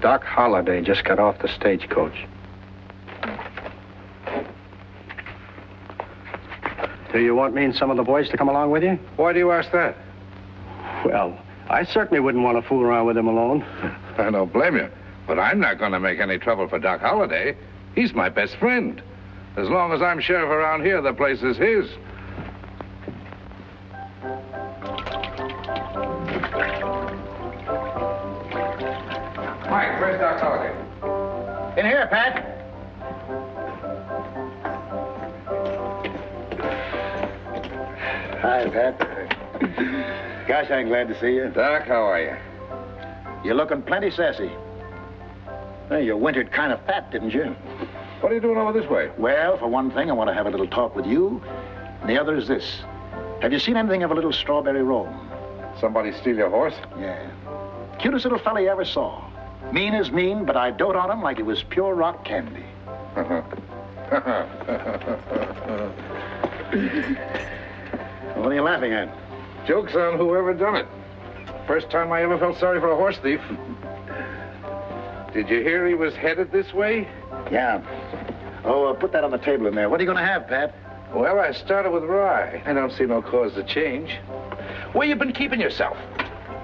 Doc Holliday just got off the stagecoach. Do you want me and some of the boys to come along with you? Why do you ask that? Well, I certainly wouldn't want to fool around with him alone. I don't blame you. But I'm not going to make any trouble for Doc Holliday. He's my best friend. As long as I'm sheriff around here, the place is his. Mike, where's Doc Holliday? In here, Pat. Hi, Pat. Gosh, I'm glad to see you. Doc, how are you? You're looking plenty sassy. Well, you wintered kind of fat, didn't you? What are you doing over this way? Well, for one thing, I want to have a little talk with you. And the other is this. Have you seen anything of a little strawberry roan? Somebody steal your horse? Yeah. Cutest little fella you ever saw. Mean as mean, but I dote on him like it was pure rock candy. What are you laughing at? Joke's on whoever done it. First time I ever felt sorry for a horse thief. Did you hear he was headed this way? Yeah. Oh, put that on the table in there. What are you going to have, Pat? Well, I started with rye. I don't see no cause to change. Where you been keeping yourself?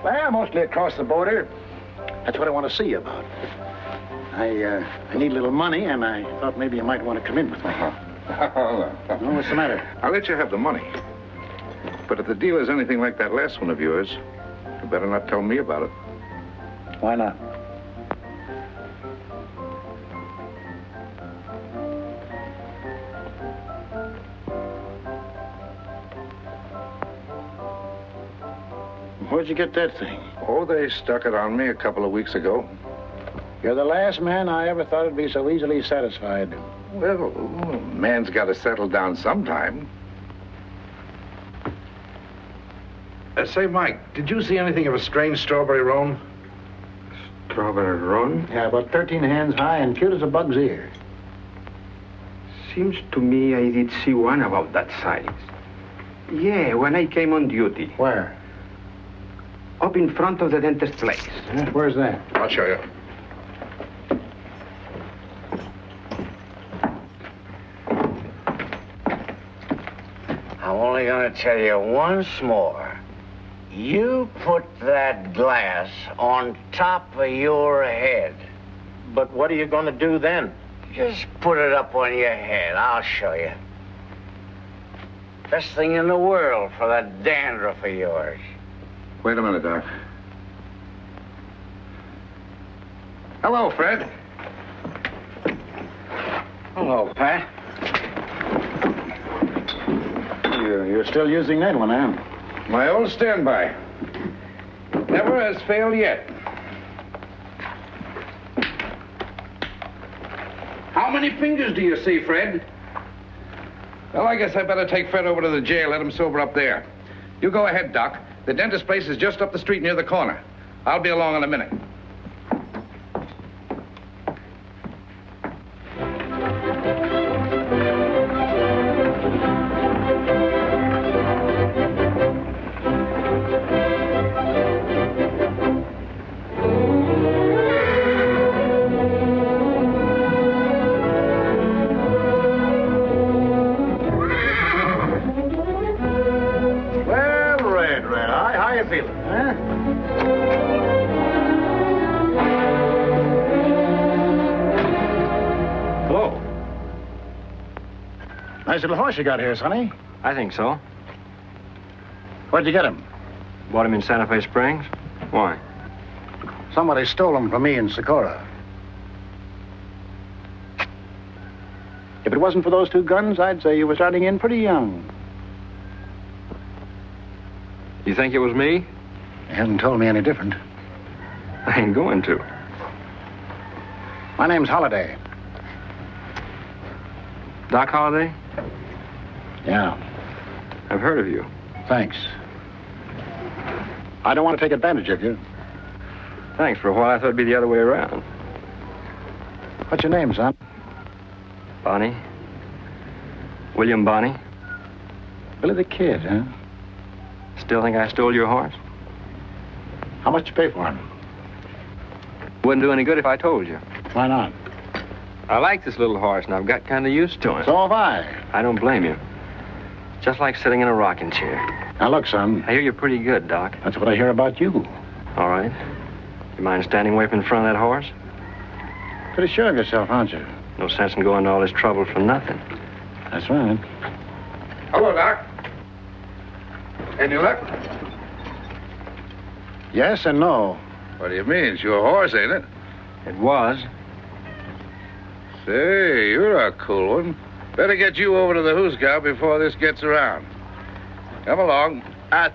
Well, mostly across the border. That's what I want to see you about. I need a little money, and I thought maybe you might want to come in with me. Oh, what's the matter? I'll let you have the money. But if the deal is anything like that last one of yours, you better not tell me about it. Why not? Where'd you get that thing? Oh, they stuck it on me a couple of weeks ago. You're the last man I ever thought would be so easily satisfied. Well, man's got to settle down sometime. Say, Mike, did you see anything of a strange strawberry roan? Strawberry roan? Yeah, about 13 hands high and cute as a bug's ear. Seems to me I did see one about that size. Yeah, when I came on duty. Where? Up in front of the dentist's place. Where's that? I'll show you. I'm only going to tell you once more. You put that glass on top of your head. But what are you going to do then? Just put it up on your head. I'll show you. Best thing in the world for that dandruff of yours. Wait a minute, Doc. Hello, Fred. Hello, Pat. You're still using that one, huh? My old standby. Never has failed yet. How many fingers do you see, Fred? Well, I guess I better take Fred over to the jail, let him sober up there. You go ahead, Doc. The dentist place is just up the street near the corner. I'll be along in a minute. Nice little horse you got here, Sonny. I think so. Where'd you get him? Bought him in Santa Fe Springs. Why? Somebody stole him from me in Socorro. If it wasn't for those two guns, I'd say you were starting in pretty young. You think it was me? You haven't told me any different. I ain't going to. My name's Holliday. Doc Holliday? Yeah. I've heard of you. Thanks. I don't want to take advantage of you. Thanks. For a while, I thought it'd be the other way around. What's your name, son? Bonnie. William Bonnie. Billy the Kid, huh? Still think I stole your horse? How much you pay for him? Wouldn't do any good if I told you. Why not? I like this little horse, and I've got kind of used to him. So have I. I don't blame you. Just like sitting in a rocking chair. Now, look, son. I hear you're pretty good, Doc. That's what I hear about you. All right. You mind standing away from in front of that horse? Pretty sure of yourself, aren't you? No sense in going to all this trouble for nothing. That's right. Hello, Doc. Any luck? Yes and no. What do you mean? It's your horse, ain't it? It was. Say, you're a cool one. Better get you over to the hoosgow before this gets around. Come along.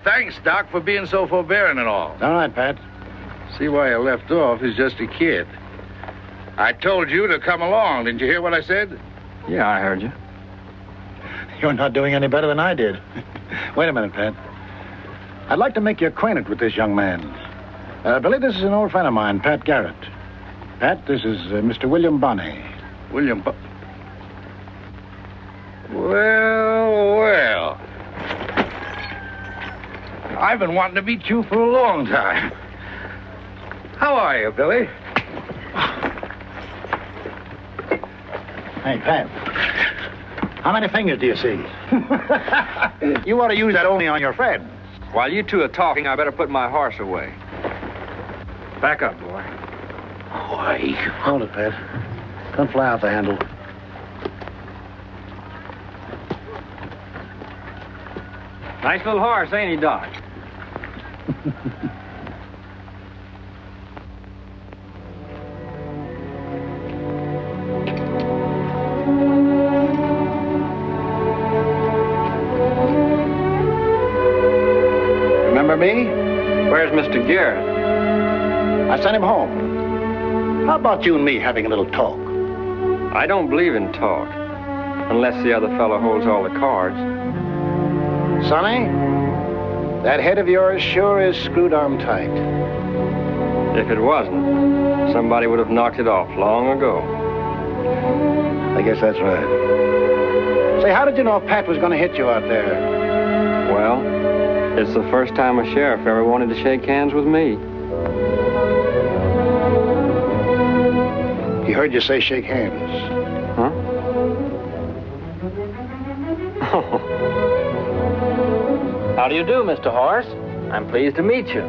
Thanks, Doc, for being so forbearing and all. All right, Pat. See why you left off. He's just a kid. I told you to come along. Didn't you hear what I said? Yeah, I heard you. You're not doing any better than I did. Wait a minute, Pat. I'd like to make you acquainted with this young man. Billy, this is an old friend of mine, Pat Garrett. Pat, this is Mr. William Bonney. William Well. I've been wanting to meet you for a long time. How are you, Billy? Hey, Pat. How many fingers do you see? You ought to use that only on your friend. While you two are talking, I better put my horse away. Back up, boy. Boy. Hold it, Pat. Don't fly out the handle. Nice little horse, ain't he, Doc? Remember me? Where's Mr. Garrett? I sent him home. How about you and me having a little talk? I don't believe in talk. Unless the other fellow holds all the cards. Sonny, that head of yours sure is screwed on tight. If it wasn't, somebody would have knocked it off long ago. I guess that's right. Say, how did you know Pat was going to hit you out there? Well, it's the first time a sheriff ever wanted to shake hands with me. He heard you say shake hands. Huh? How do you do, Mr. Horse? I'm pleased to meet you.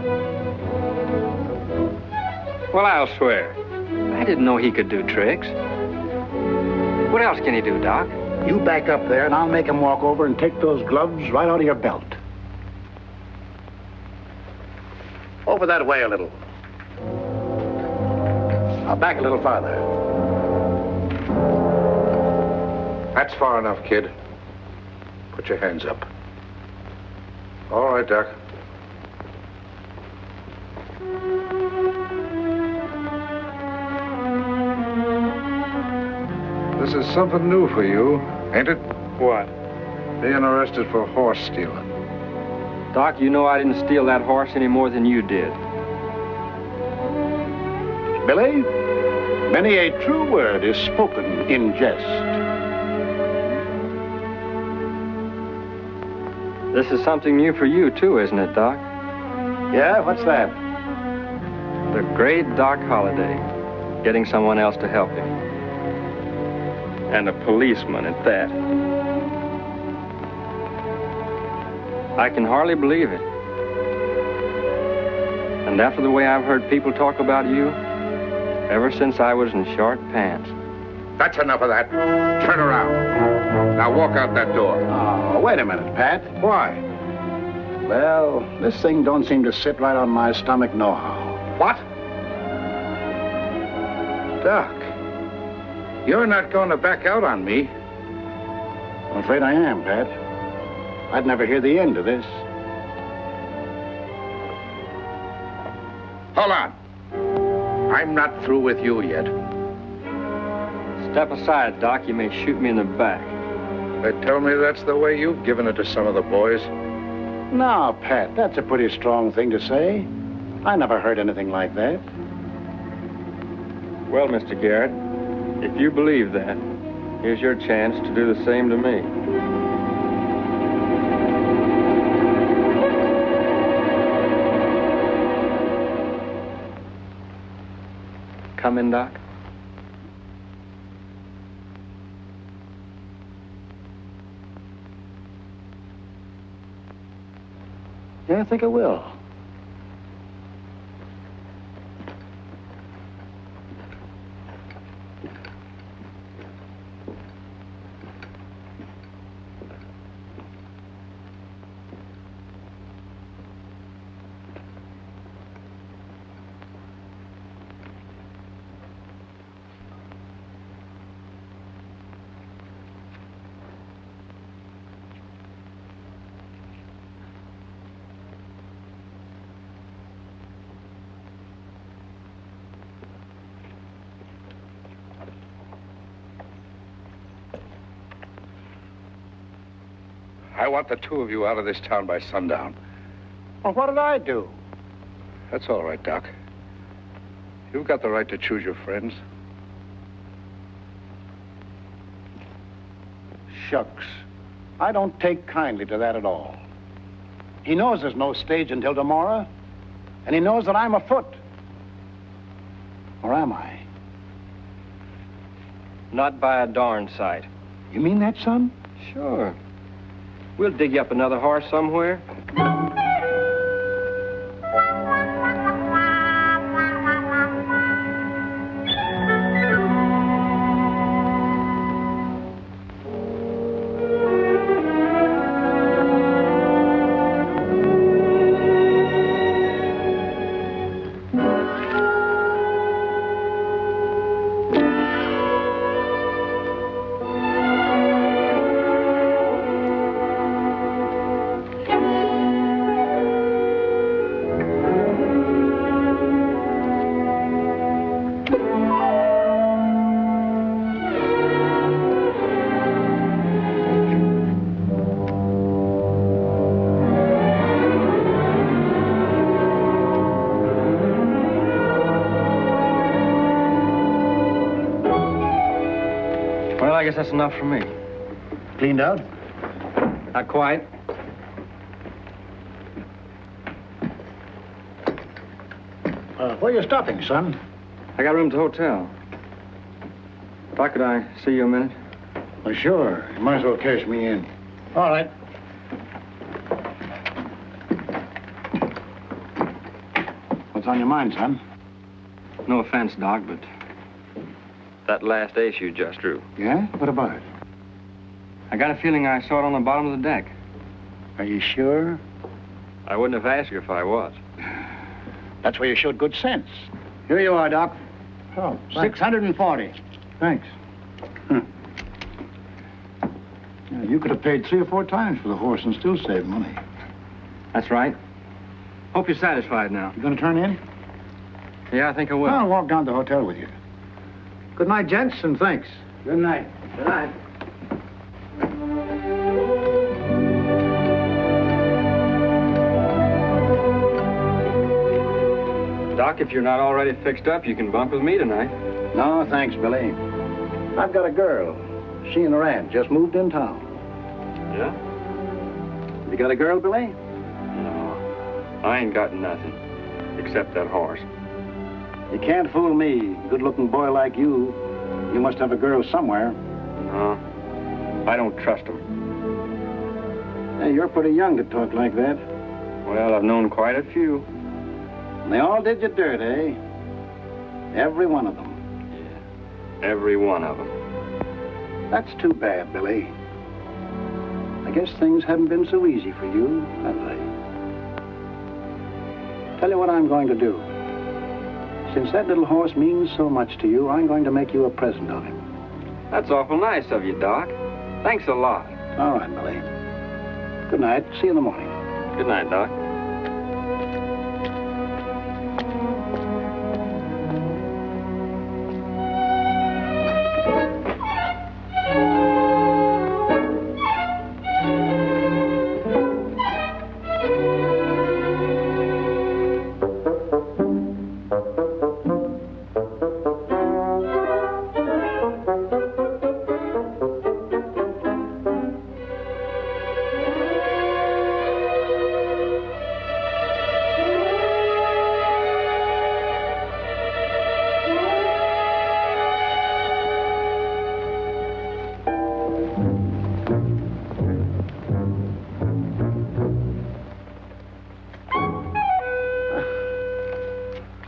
Well, I'll swear. I didn't know he could do tricks. What else can he do, Doc? You back up there, and I'll make him walk over and take those gloves right out of your belt. Over that way a little. Now back a little farther. That's far enough, kid. Put your hands up. All right, Doc. This is something new for you, ain't it? What? Being arrested for horse stealing. Doc, you know I didn't steal that horse any more than you did. Billy, many a true word is spoken in jest. This is something new for you, too, isn't it, Doc? Yeah, what's that? The great Doc Holliday, getting someone else to help him. And a policeman at that. I can hardly believe it. And after the way I've heard people talk about you, ever since I was in short pants. That's enough of that. Turn around. Now walk out that door. Oh, wait a minute, Pat. Why? Well, this thing don't seem to sit right on my stomach nohow. What? Doc, you're not going to back out on me. I'm afraid I am, Pat. I'd never hear the end of this. Hold on. I'm not through with you yet. Step aside, Doc. You may shoot me in the back. They tell me that's the way you've given it to some of the boys. Now, Pat, that's a pretty strong thing to say. I never heard anything like that. Well, Mr. Garrett, if you believe that, here's your chance to do the same to me. come in, Doc? Yeah, I think I will. I want the two of you out of this town by sundown. Well, what did I do? That's all right, Doc. You've got the right to choose your friends. Shucks. I don't take kindly to that at all. He knows there's no stage until tomorrow, and he knows that I'm afoot. Or am I? Not by a darn sight. You mean that, son? Sure. We'll dig you up another horse somewhere. Well, I guess that's enough for me. Cleaned out? Not quite. Where you stopping, son? I got room at the hotel. Doc, could I see you a minute? Well, sure. You might as well cash me in. All right. What's on your mind, son? No offense, Doc, but that last ace you just drew. Yeah? What about it? I got a feeling I saw it on the bottom of the deck. Are you sure? I wouldn't have asked you if I was. That's where you showed good sense. Here you are, Doc. Oh, thanks. 640. Thanks. Yeah, you could have paid 3 or 4 times for the horse and still saved money. That's right. Hope you're satisfied now. You gonna turn in? Yeah, I think I will. Well, I'll walk down to the hotel with you. Good night, gents, and thanks. Good night. Good night. Doc, if you're not already fixed up, you can bunk with me tonight. No, thanks, Billy. I've got a girl. She and her aunt just moved in town. Yeah? You got a girl, Billy? No, I ain't got nothing, except that horse. You can't fool me. Good-looking boy like you. You must have a girl somewhere. No, I don't trust him. Hey, you're pretty young to talk like that. Well, I've known quite a few. And they all did you dirt, eh? Every one of them. Yeah, every one of them. That's too bad, Billy. I guess things haven't been so easy for you, have they? Tell you what I'm going to do. Since that little horse means so much to you, I'm going to make you a present of him. That's awful nice of you, Doc. Thanks a lot. All right, Billy. Good night. See you in the morning. Good night, Doc.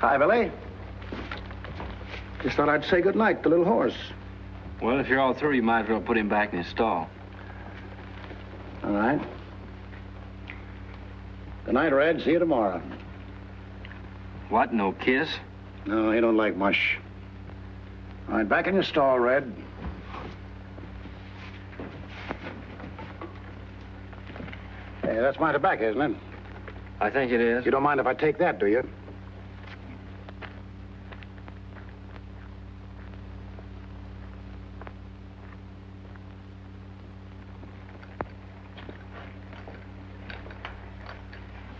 Hi, Billy. Just thought I'd say good night to the little horse. Well, if you're all through, you might as well put him back in his stall. All right. Good night, Red. See you tomorrow. What, no kiss? No, he don't like mush. All right, back in your stall, Red. Hey, that's my tobacco, isn't it? I think it is. You don't mind if I take that, do you?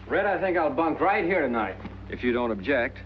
Red, I think I'll bunk right here tonight. If you don't object.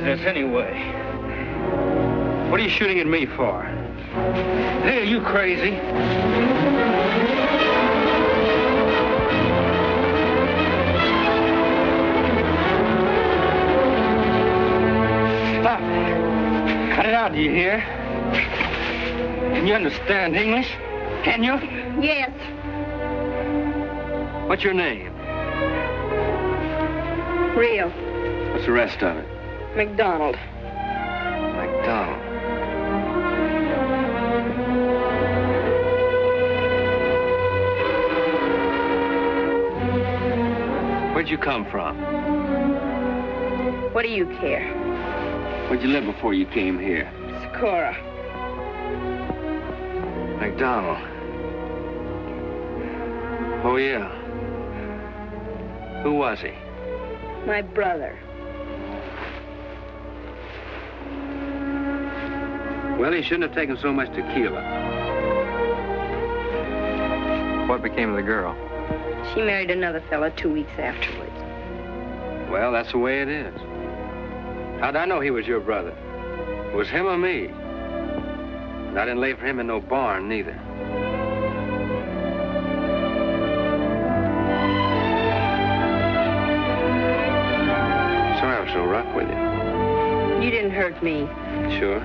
this anyway? What are you shooting at me for? Hey, are you crazy? Stop. Cut it out, do you hear? Can you understand English? Can you? Yes. What's your name? Real. What's the rest of it? McDonald. McDonald. Where'd you come from? What do you care? Where'd you live before you came here? Socorro. McDonald. Oh, yeah. Who was he? My brother. Well, he shouldn't have taken so much tequila. What became of the girl? She married another fella 2 weeks afterwards. Well, that's the way it is. How'd I know he was your brother? It was him or me. And I didn't lay for him in no barn, neither. hurt me. Sure.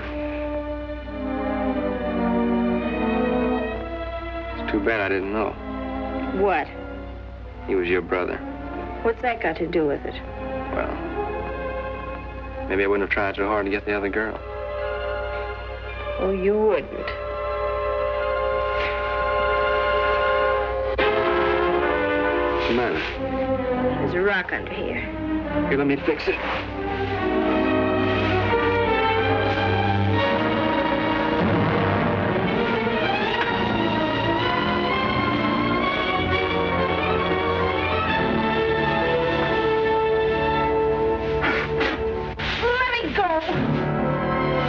It's too bad I didn't know. What? He was your brother. What's that got to do with it? Well, maybe I wouldn't have tried so hard to get the other girl. Oh, you wouldn't. What's the matter? There's a rock under here. Here, let me fix it.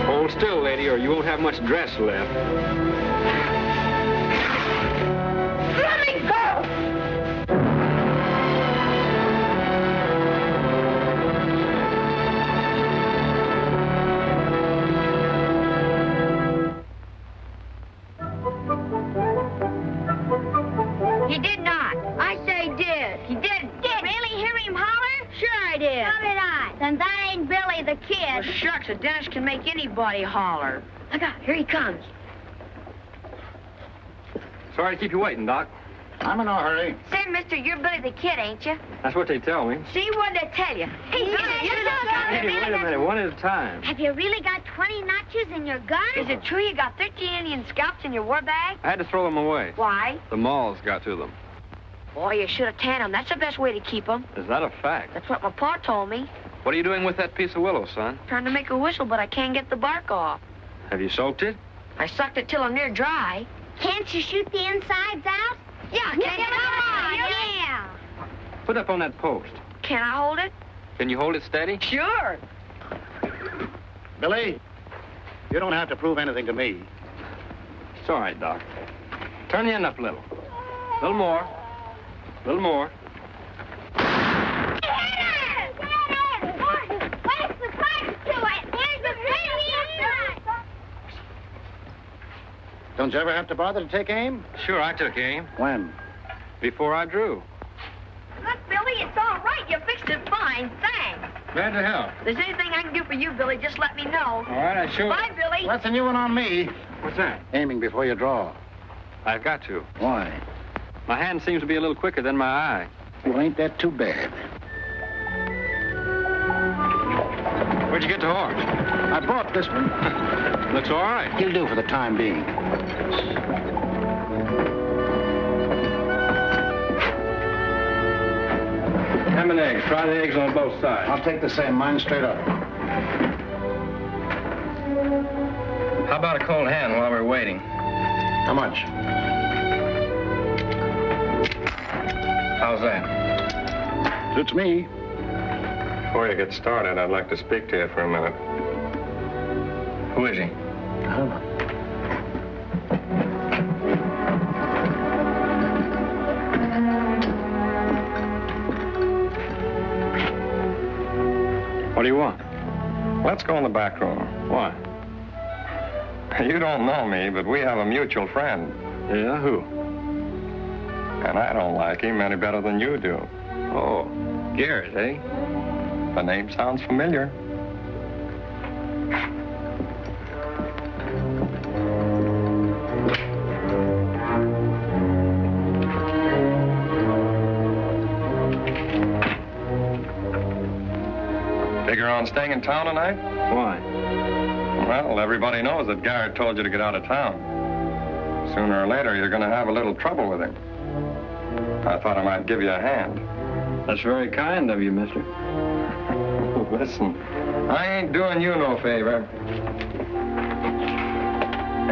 Hold still, lady, or you won't have much dress left. Let me go! He did not. I say did. He did. Really hear him holler? Sure I did. So did I. Then that ain't Billy the Well, Kid. shucks, a dentist can make anybody holler. Look out, here he comes. Sorry to keep you waiting, Doc. I'm in no hurry. Say, mister, you're Billy the Kid, ain't you? That's what they tell me. See what they tell you. Hey, Billy, Hey, wait a minute, one at a time. Have you really got 20 notches in your gun? Is it true you got 13 Indian scalps in your war bag? I had to throw them away. Why? The moths got to them. Boy, you should have tanned them. That's the best way to keep them. Is that a fact? That's what my pa told me. What are you doing with that piece of willow, son? Trying to make a whistle, but I can't get the bark off. Have you soaked it? I sucked it till I'm near dry. Can't you shoot the insides out? Yeah, Come on, yeah. Put it up on that post. Can I hold it? Can you hold it steady? Sure. Billy, you don't have to prove anything to me. It's all right, Doc. Turn the end up a little. A little more. A little more. Don't you ever have to bother to take aim? Sure, I took aim. When? Before I drew. Look, Billy, it's all right. You fixed it fine. Thanks. Glad to help. If there's anything I can do for you, Billy, just let me know. All right, I sure. Bye, Billy. That's a new one on me. What's that? Aiming before you draw. I've got to. Why? My hand seems to be a little quicker than my eye. Well, ain't that too bad? Where'd you get the horse? I bought this one. Looks all right. He'll do for the time being. Ham and eggs. Try the eggs on both sides. I'll take the same. Mine straight up. How about a cold hand while we're waiting? How much? How's that? Suits me. Before you get started, I'd like to speak to you for a minute. Who is he? I don't know. What do you want? Let's go in the back room. Why? You don't know me, but we have a mutual friend. Yeah, who? And I don't like him any better than you do. Oh, Garrett, eh? The name sounds familiar. Figure on staying in town tonight? Why? Well, everybody knows that Garrett told you to get out of town. Sooner or later, you're going to have a little trouble with him. I thought I might give you a hand. That's very kind of you, mister. Listen, I ain't doing you no favor.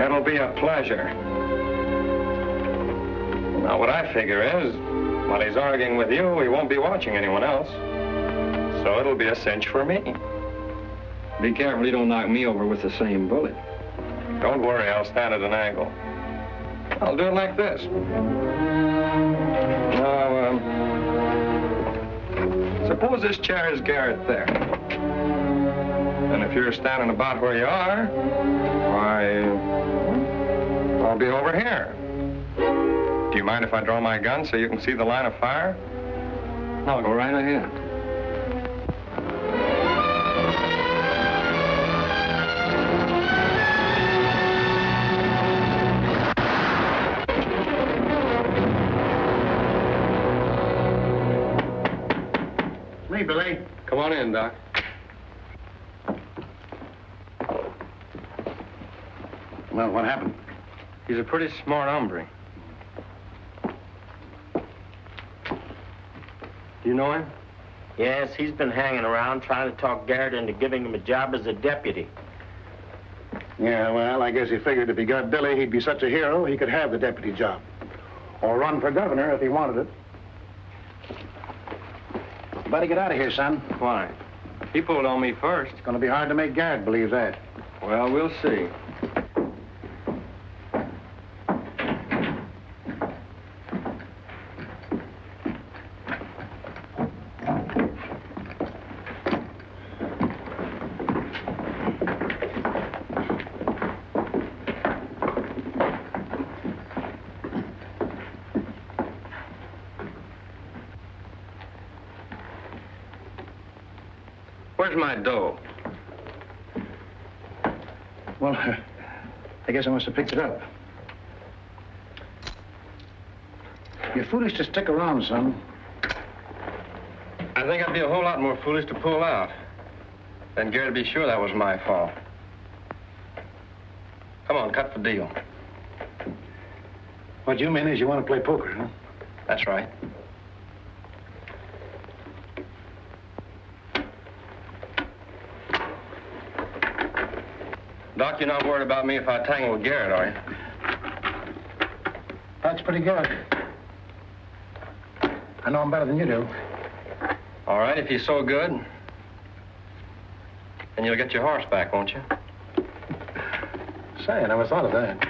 It'll be a pleasure. Now, what I figure is, while he's arguing with you, he won't be watching anyone else. So it'll be a cinch for me. Be careful you don't knock me over with the same bullet. Don't worry, I'll stand at an angle. I'll do it like this. Now, suppose this chair is Garrett there. And if you're standing about where you are, why, I'll be over here. Do you mind if I draw my gun so you can see the line of fire? No, go right ahead. me, Billy. Come on in, Doc. Well, what happened? He's a pretty smart hombre. You know him? Yes, he's been hanging around trying to talk Garrett into giving him a job as a deputy. Yeah, well, I guess he figured if he got Billy, he'd be such a hero, he could have the deputy job. Or run for governor if he wanted it. You better get out of here, son. Why? He pulled on me first. It's going to be hard to make Garrett believe that. Well, we'll see. Where's my dough? Well, I guess I must have picked it up. You're foolish to stick around, son. I think I'd be a whole lot more foolish to pull out. Then Garrett be sure that was my fault. Come on, cut the deal. What you mean is you want to play poker, huh? That's right. Doc, you're not worried about me if I tangle with Garrett, are you? That's pretty good. I know him better than you do. All right, if he's so good. Then you'll get your horse back, won't you? Say, I never thought of that.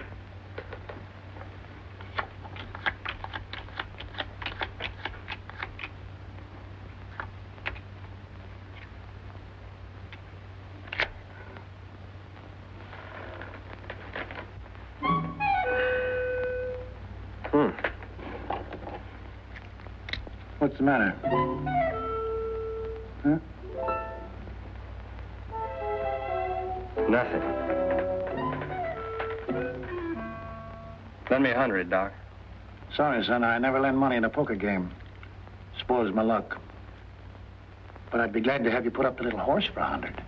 What's the matter? Huh? Nothing. Lend me 100, Doc. Sorry, son, I never lend money in a poker game. Spoils my luck. But I'd be glad to have you put up the little horse for 100.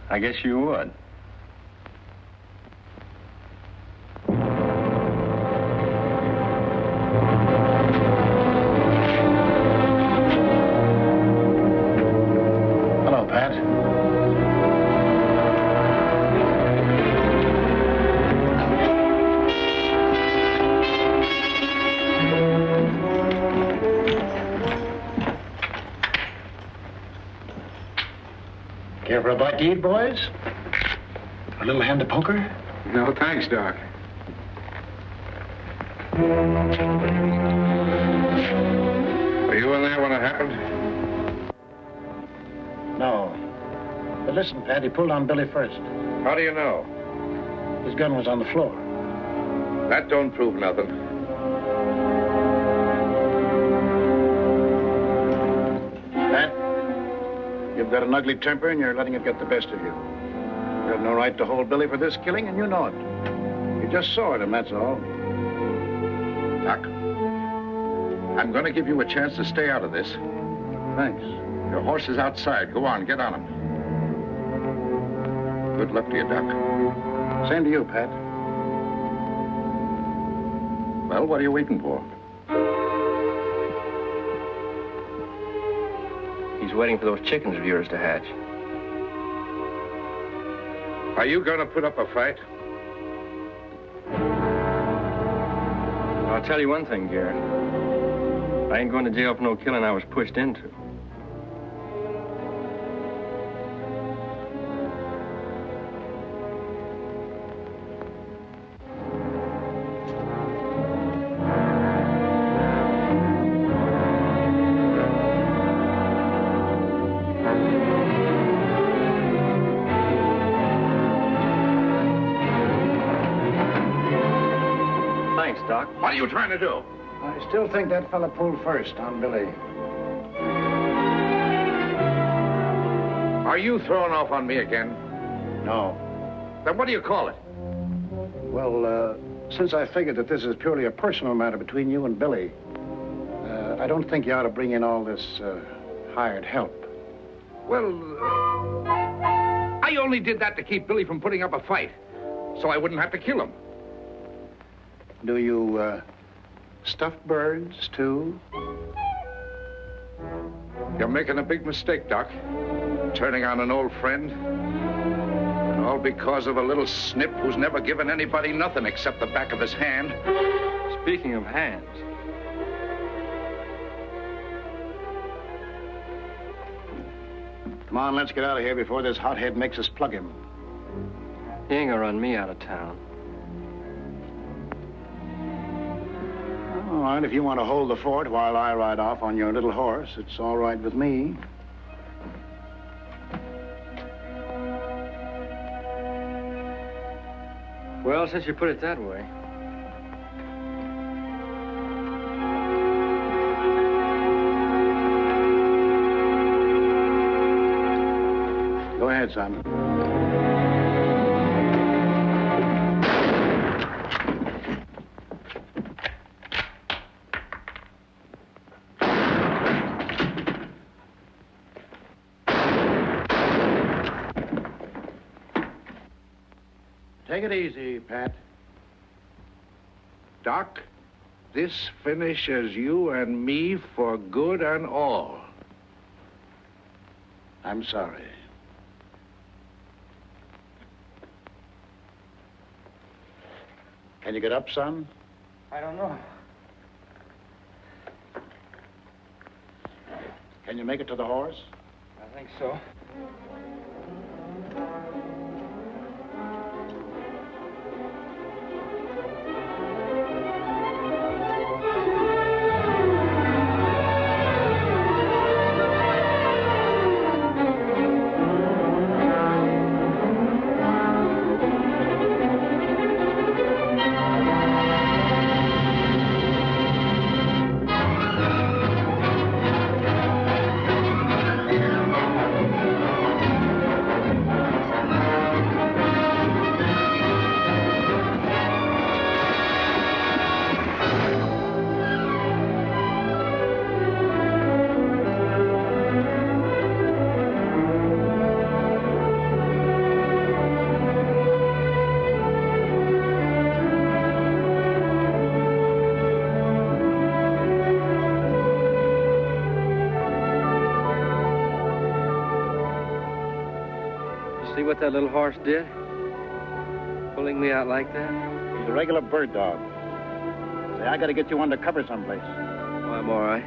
I guess you would. Hello, Pat. Care for a bite to eat, boys? A little hand of poker? No, thanks, Doc. Were you in there when it happened? No. But listen, Pat, he pulled on Billy first. How do you know? His gun was on the floor. That don't prove nothing. Pat, you've got an ugly temper and you're letting it get the best of you. You have no right to hold Billy for this killing, and you know it. You just saw him, that's all. Doc, I'm going to give you a chance to stay out of this. Thanks. Your horse is outside. Go on, get on him. Good luck to you, Doc. Same to you, Pat. Well, what are you waiting for? He's waiting for those chickens of yours to hatch. Are you going to put up a fight? I'll tell you one thing, Garrett. I ain't going to jail for no killing I was pushed into. Thanks, Doc. What are you trying to do? I still think that fella pulled first on Billy. Are you throwing off on me again? No. Then what do you call it? Well, since I figured that this is purely a personal matter between you and Billy, I don't think you ought to bring in all this hired help. Well, I only did that to keep Billy from putting up a fight, so I wouldn't have to kill him. Do you stuff birds, too? You're making a big mistake, Doc. Turning on an old friend. And all because of a little snip who's never given anybody nothing except the back of his hand. Speaking of hands, Come on, let's get out of here before this hothead makes us plug him. he ain't gonna run me out of town. All right, if you want to hold the fort while I ride off on your little horse, it's all right with me. Well, since you put it that way. Go ahead, son. Take it easy, Pat. Doc, this finishes you and me for good and all. I'm sorry. Can you get up, son? I don't know. Can you make it to the horse? I think so. See what that little horse did? Pulling me out like that? He's a regular bird dog. Say, I gotta get you under cover someplace. Oh, I'm all right.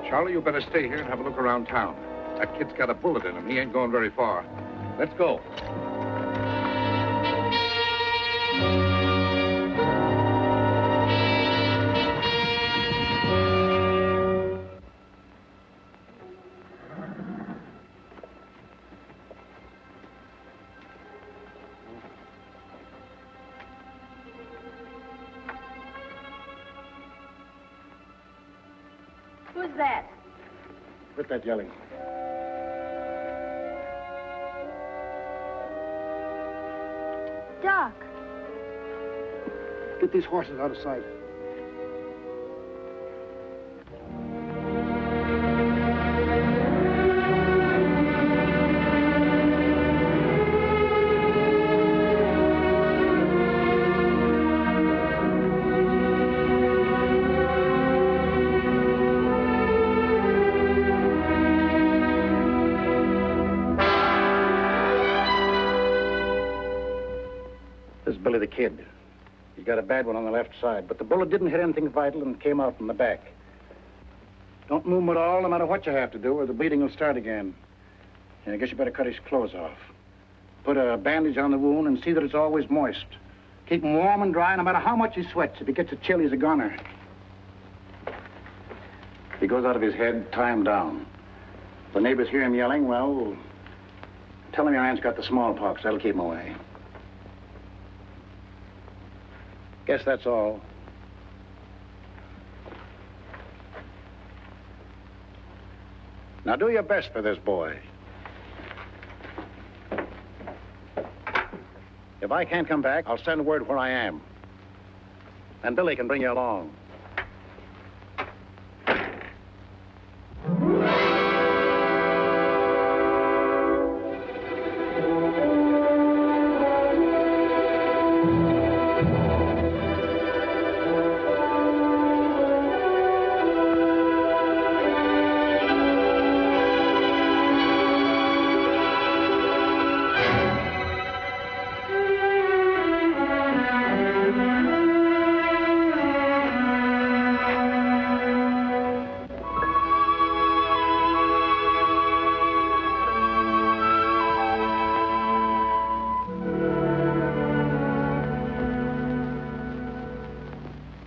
Charlie, you better stay here and have a look around town. That kid's got a bullet in him. He ain't going very far. Let's go. Who's that? Quit that yelling. Doc. Get these horses out of sight. This is Billy the Kid. He's got a bad one on the left side, but the bullet didn't hit anything vital and came out from the back. Don't move him at all, no matter what you have to do, or the bleeding will start again. And I guess you better cut his clothes off. Put a bandage on the wound and see that it's always moist. Keep him warm and dry, no matter how much he sweats. If he gets a chill, he's a goner. If he goes out of his head, tie him down. If the neighbors hear him yelling, well, tell him your aunt's got the smallpox. That'll keep him away. Guess that's all. Now do your best for this boy. You If I can't come back, I'll send word where I am. And Billy can bring you along.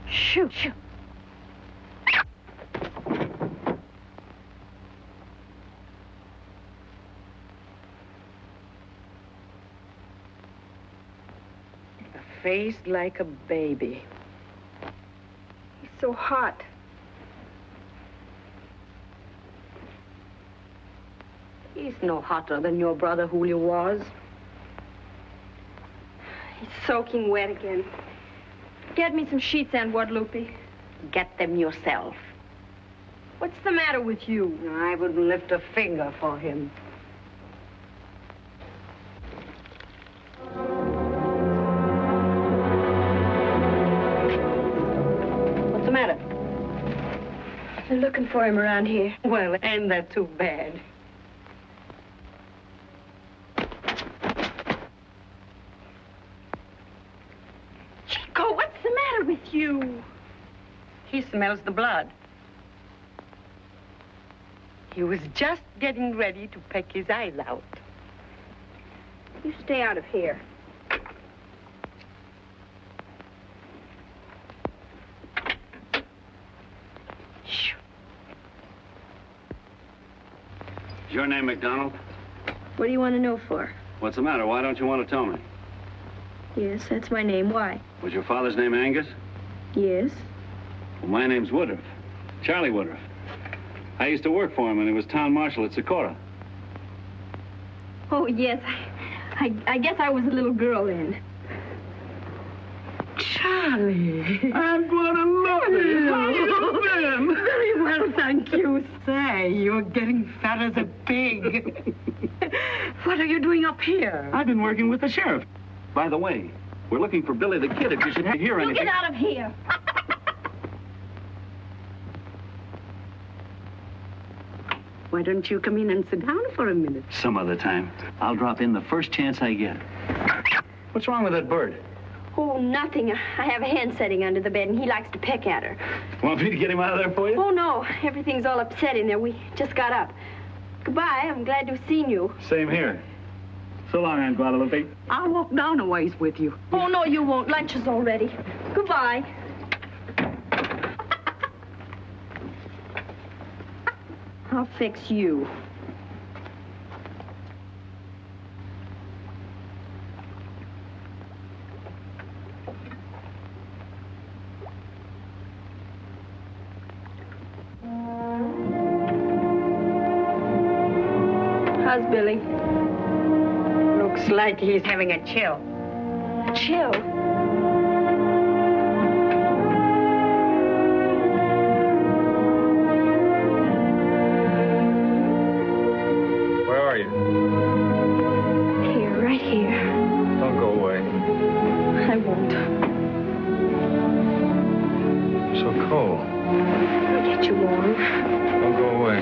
Shoot. A face like a baby. He's so hot. He's no hotter than your brother Julio was. He's soaking wet again. Get me some sheets and Guadalupe. Get them yourself. What's the matter with you? I wouldn't lift a finger for him. What's the matter? They're looking for him around here. Well, ain't that too bad? Chico, what's the matter with you? He smells the blood. He was just getting ready to peck his eyes out. You stay out of here. Shh. Is your name McDonald? What do you want to know for? What's the matter? Why don't you want to tell me? Yes, that's my name. Why? Was your father's name Angus? Yes. Well, my name's Woodruff. Charlie Woodruff. I used to work for him when he was town marshal at Socorro. Oh, yes. I guess I was a little girl then. Charlie. I'm Guadalupe. How you been? Very well, thank you. Say, you're getting fat as a pig. What are you doing up here? I've been working with the sheriff. By the way, we're looking for Billy the Kid if you should hear You anything. get out of here. Why don't you come in and sit down for a minute? Some other time. I'll drop in the first chance I get. What's wrong with that bird? Oh, nothing. I have a hen sitting under the bed, and he likes to peck at her. Want me to get him out of there for you? Oh, no. Everything's all upset in there. We just got up. Goodbye. I'm glad to have seen you. Same here. So long, Aunt Guadalupe. I'll walk down a ways with you. Oh, no, you won't. Lunch is all ready. Goodbye. I'll fix you. How's Billy? Looks like he's having a chill. Chill. Where are you? Here, right here. Don't go away. I won't. So cold. I'll get you warm. Don't go away.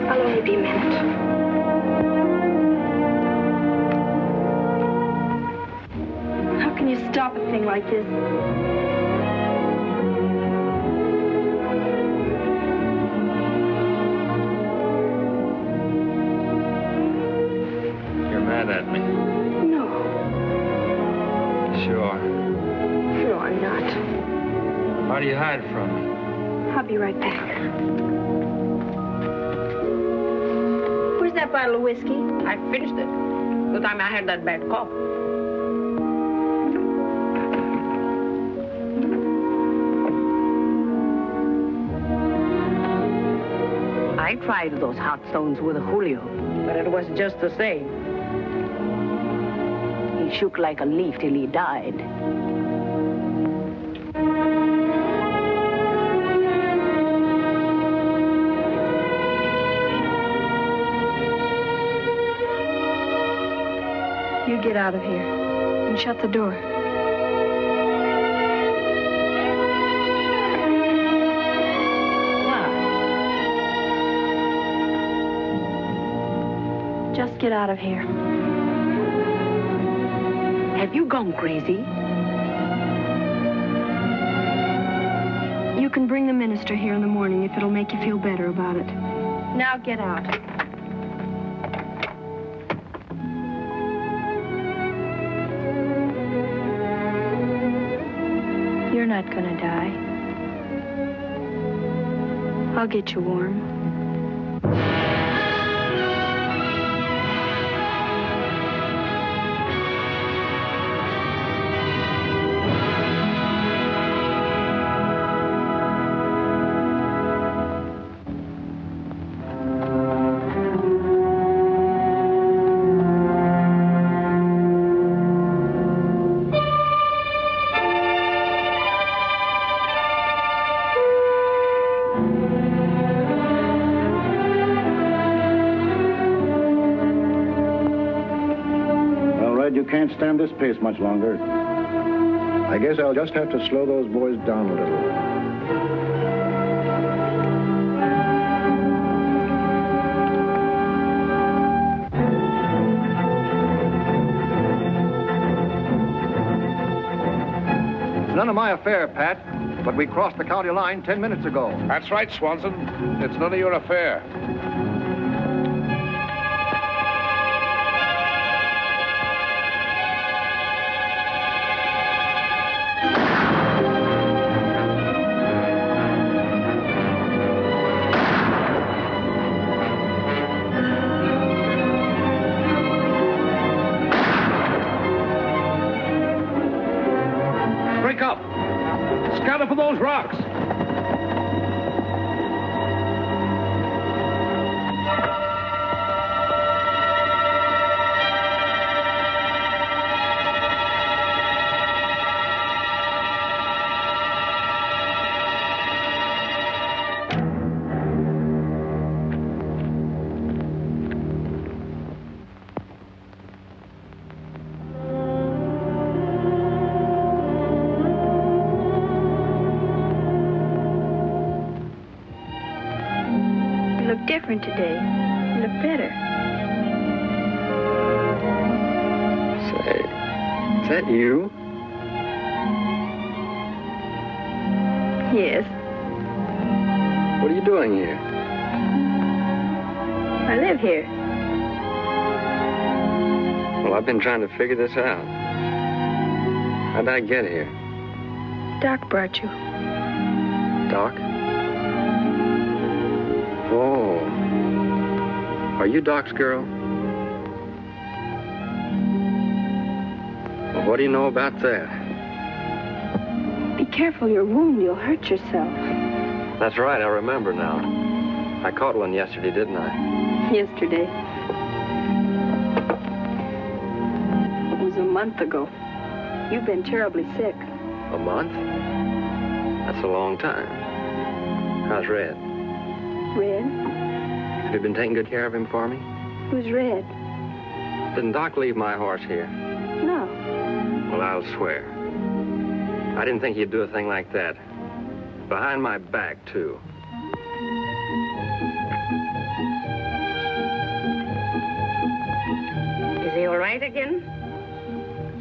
I'll only be a minute. How can you stop a thing like this? You're mad at me. No. Sure. No, I'm not. Why do you hide from me? I'll be right back. Where's that bottle of whiskey? I finished it. The time I had that bad cough. I tried those hot stones with Julio, but it was just the same. He he shook like a leaf till he died. You get out of here and shut the door. Just get out of here. Have you gone crazy? You can bring the minister here in the morning if it'll make you feel better about it. Now get out. You're not gonna die. I'll get you warm. You can't stand this pace much longer. I guess I'll just have to slow those boys down a little. It's none of my affair, Pat, but we crossed the county line 10 minutes ago. That's right, Swanson. It's none of your affair. For those rocks. Different today. You look better. Say, is that you? Yes. What are you doing here? I live here. Well, I've been trying to figure this out. How'd I get here? Doc brought you. Doc? Oh. Are you Doc's girl? Well, what do you know about that? Be careful your wound. You'll hurt yourself. That's right, I remember now. I caught one yesterday, didn't I? Yesterday. It was a month ago. You've been terribly sick. A month? That's a long time. How's Red? Red? Have you been taking good care of him for me? Who's Red? Didn't Doc leave my horse here? No. Well, I'll swear. I didn't think he'd do a thing like that. Behind my back, too. Is he all right again?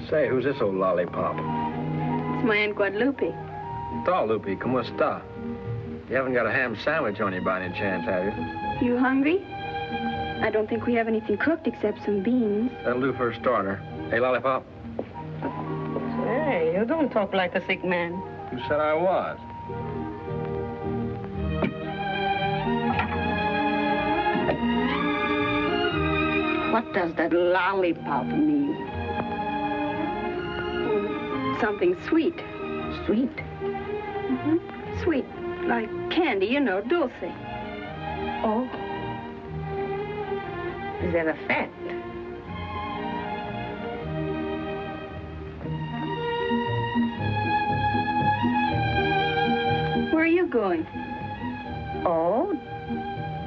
Say, who's this old lollipop? It's my Aunt Guadalupe. Lupe, ¿cómo está? You haven't got a ham sandwich on you by any chance, have you? You hungry? I don't think we have anything cooked except some beans. That'll do for a starter. Hey, lollipop. Hey, you don't talk like a sick man. You said I was. What does that lollipop mean? Something sweet. Sweet? Mm-hmm. Sweet, like candy, you know, dulce. Oh. Is that a fact? going? Oh,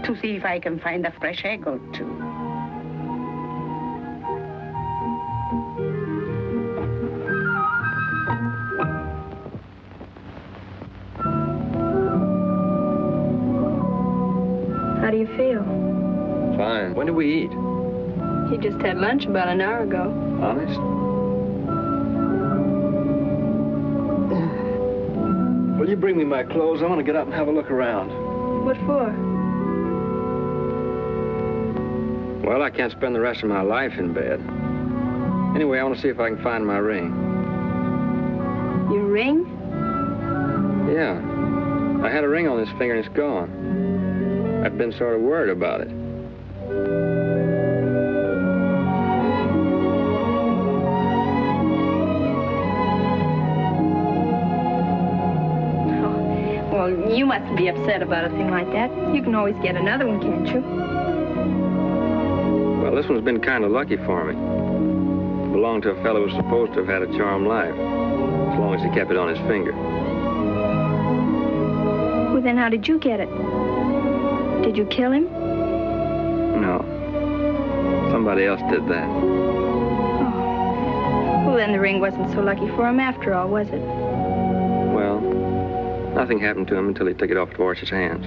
to see if I can find a fresh egg or two. How do you feel? Fine. When did we eat? You just had lunch about an hour ago. Honest? Will you bring me my clothes? I want to get up and have a look around. What for? Well, I can't spend the rest of my life in bed. Anyway, I want to see if I can find my ring. Your ring? Yeah. I had a ring on this finger and it's gone. I've been sort of worried about it. Oh, well, you mustn't be upset about a thing like that. You can always get another one, can't you? Well, this one's been kind of lucky for me. It belonged to a fellow who was supposed to have had a charmed life, as long as he kept it on his finger. Well, then how did you get it? Did you kill him? No. Somebody else did that. Oh. Well, then the ring wasn't so lucky for him after all, was it? Well, nothing happened to him until he took it off to wash his hands.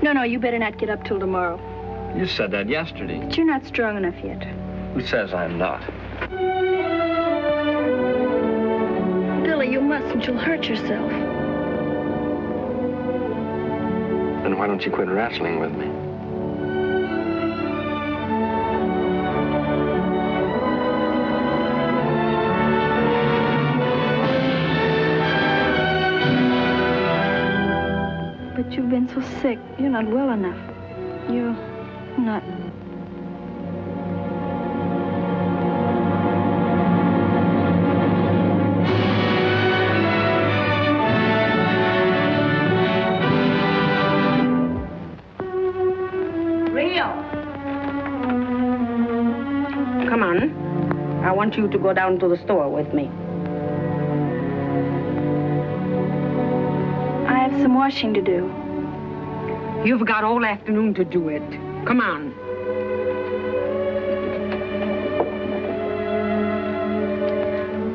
No, you better not get up till tomorrow. You said that yesterday. But you're not strong enough yet. Who says I'm not? Billy, you mustn't. You'll hurt yourself. Then why don't you quit wrestling with me? But you've been so sick. You're not well enough. You're not... Come on. I want you to go down to the store with me. I have some washing to do. You've got all afternoon to do it. Come on.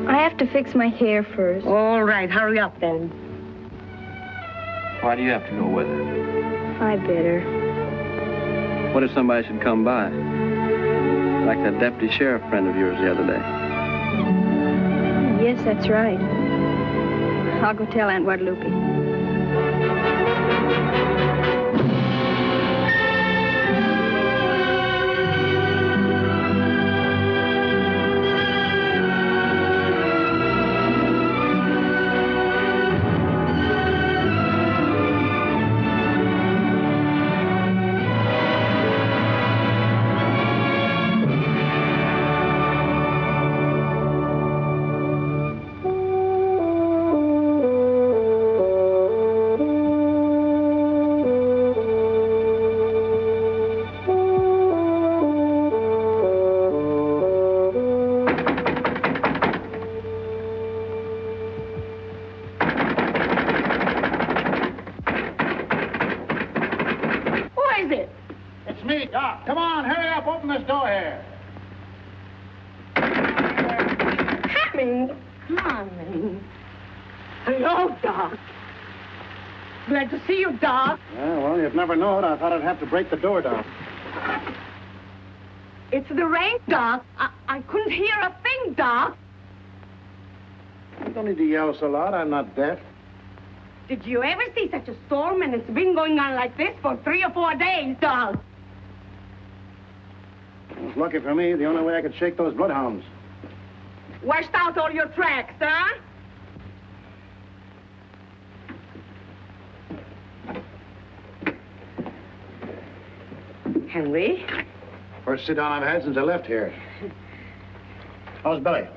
I have to fix my hair first. All right, hurry up then. Why do you have to go with her? I better. What if somebody should come by? Like that deputy sheriff friend of yours the other day. Yes, that's right. I'll go tell Aunt Guadalupe. It's me, Doc. Come on, hurry up. Open this door here. Hammond. Hammond. Hello, Doc. Glad to see you, Doc. Yeah, well, you'd never know it. I thought I'd have to break the door down. It's the rain, Doc. I couldn't hear a thing, Doc. You don't need to yell so loud. I'm not deaf. Did you ever see such a storm? And it's been going on like this for 3 or 4 days, Doc. It was lucky for me. The only way I could shake those bloodhounds. Washed out all your tracks, huh? Henry? First sit down I've had since I left here. How's Billy?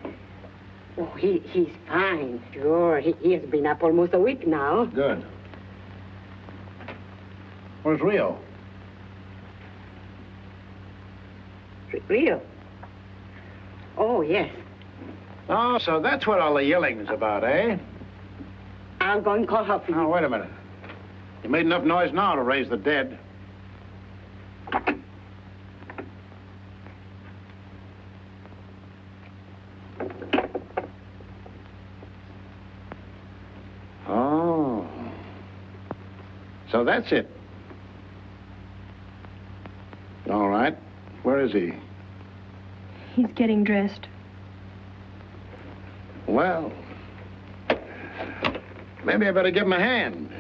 Oh, he's fine. Sure, he has been up almost a week now. Good. Where's Rio? Rio? Oh, yes. Oh, so that's what all the yelling's about, eh? I'll go and call her for you. Now, wait a minute. You made enough noise now to raise the dead. Oh. So that's it. All right. Where is he? He's getting dressed. Well, maybe I better give him a hand.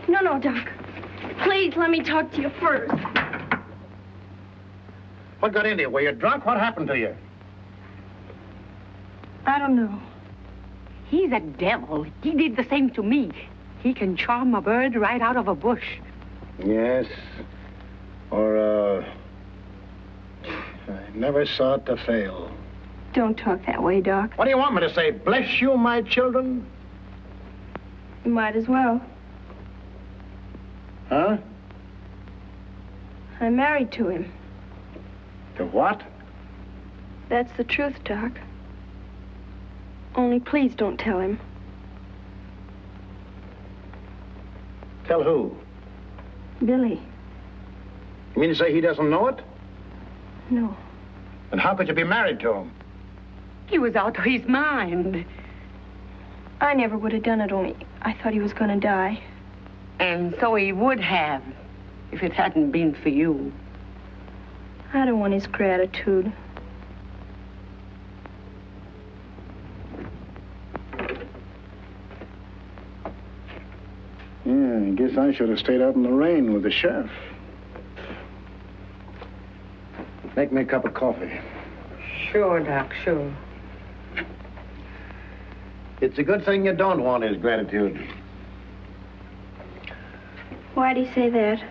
No, Doc. Please, let me talk to you first. What got into you? Were you drunk? What happened to you? I don't know. He's a devil. He did the same to me. He can charm a bird right out of a bush. Yes. Or, I never saw it to fail. Don't talk that way, Doc. What do you want me to say? Bless you, my children? You might as well. Huh? I'm married to him. To what? That's the truth, Doc. Only please don't tell him. Tell who? Billy. You mean to say he doesn't know it? No. Then how could you be married to him? He was out of his mind. I never would have done it, only I thought he was going to die. And so he would have, if it hadn't been for you. I don't want his gratitude. Yeah, I guess I should have stayed out in the rain with the sheriff. Make me a cup of coffee. Sure, Doc, sure. It's a good thing you don't want his gratitude. Why'd he say that?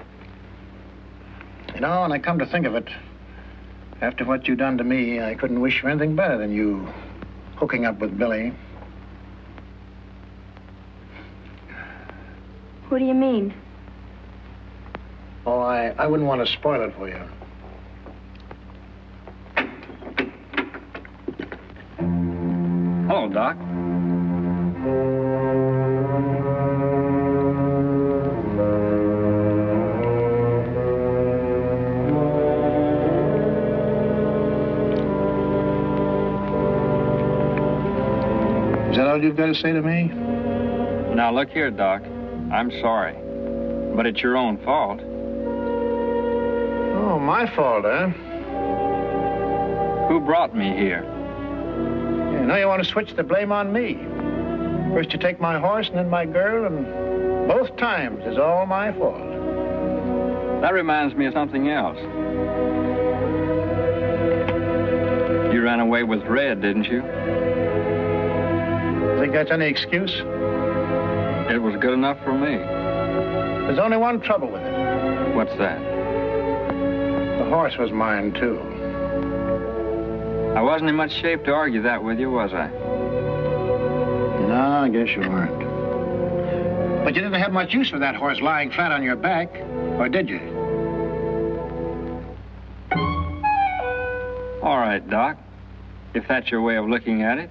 You know, when I come to think of it, after what you done to me, I couldn't wish for anything better than you hooking up with Billy. What do you mean? Oh, I wouldn't want to spoil it for you. Hello, Doc. Is that all you've got to say to me? Now, look here, Doc. I'm sorry. But it's your own fault. Oh, my fault, huh? Who brought me here? Yeah, now you want to switch the blame on me. First you take my horse and then my girl, and both times it's all my fault. That reminds me of something else. You ran away with Red, didn't you? Think that's any excuse? It was good enough for me. There's only one trouble with it. What's that? The horse was mine, too. I wasn't in much shape to argue that with you, was I? No, I guess you weren't. But you didn't have much use for that horse lying flat on your back, or did you? All right, Doc. If that's your way of looking at it.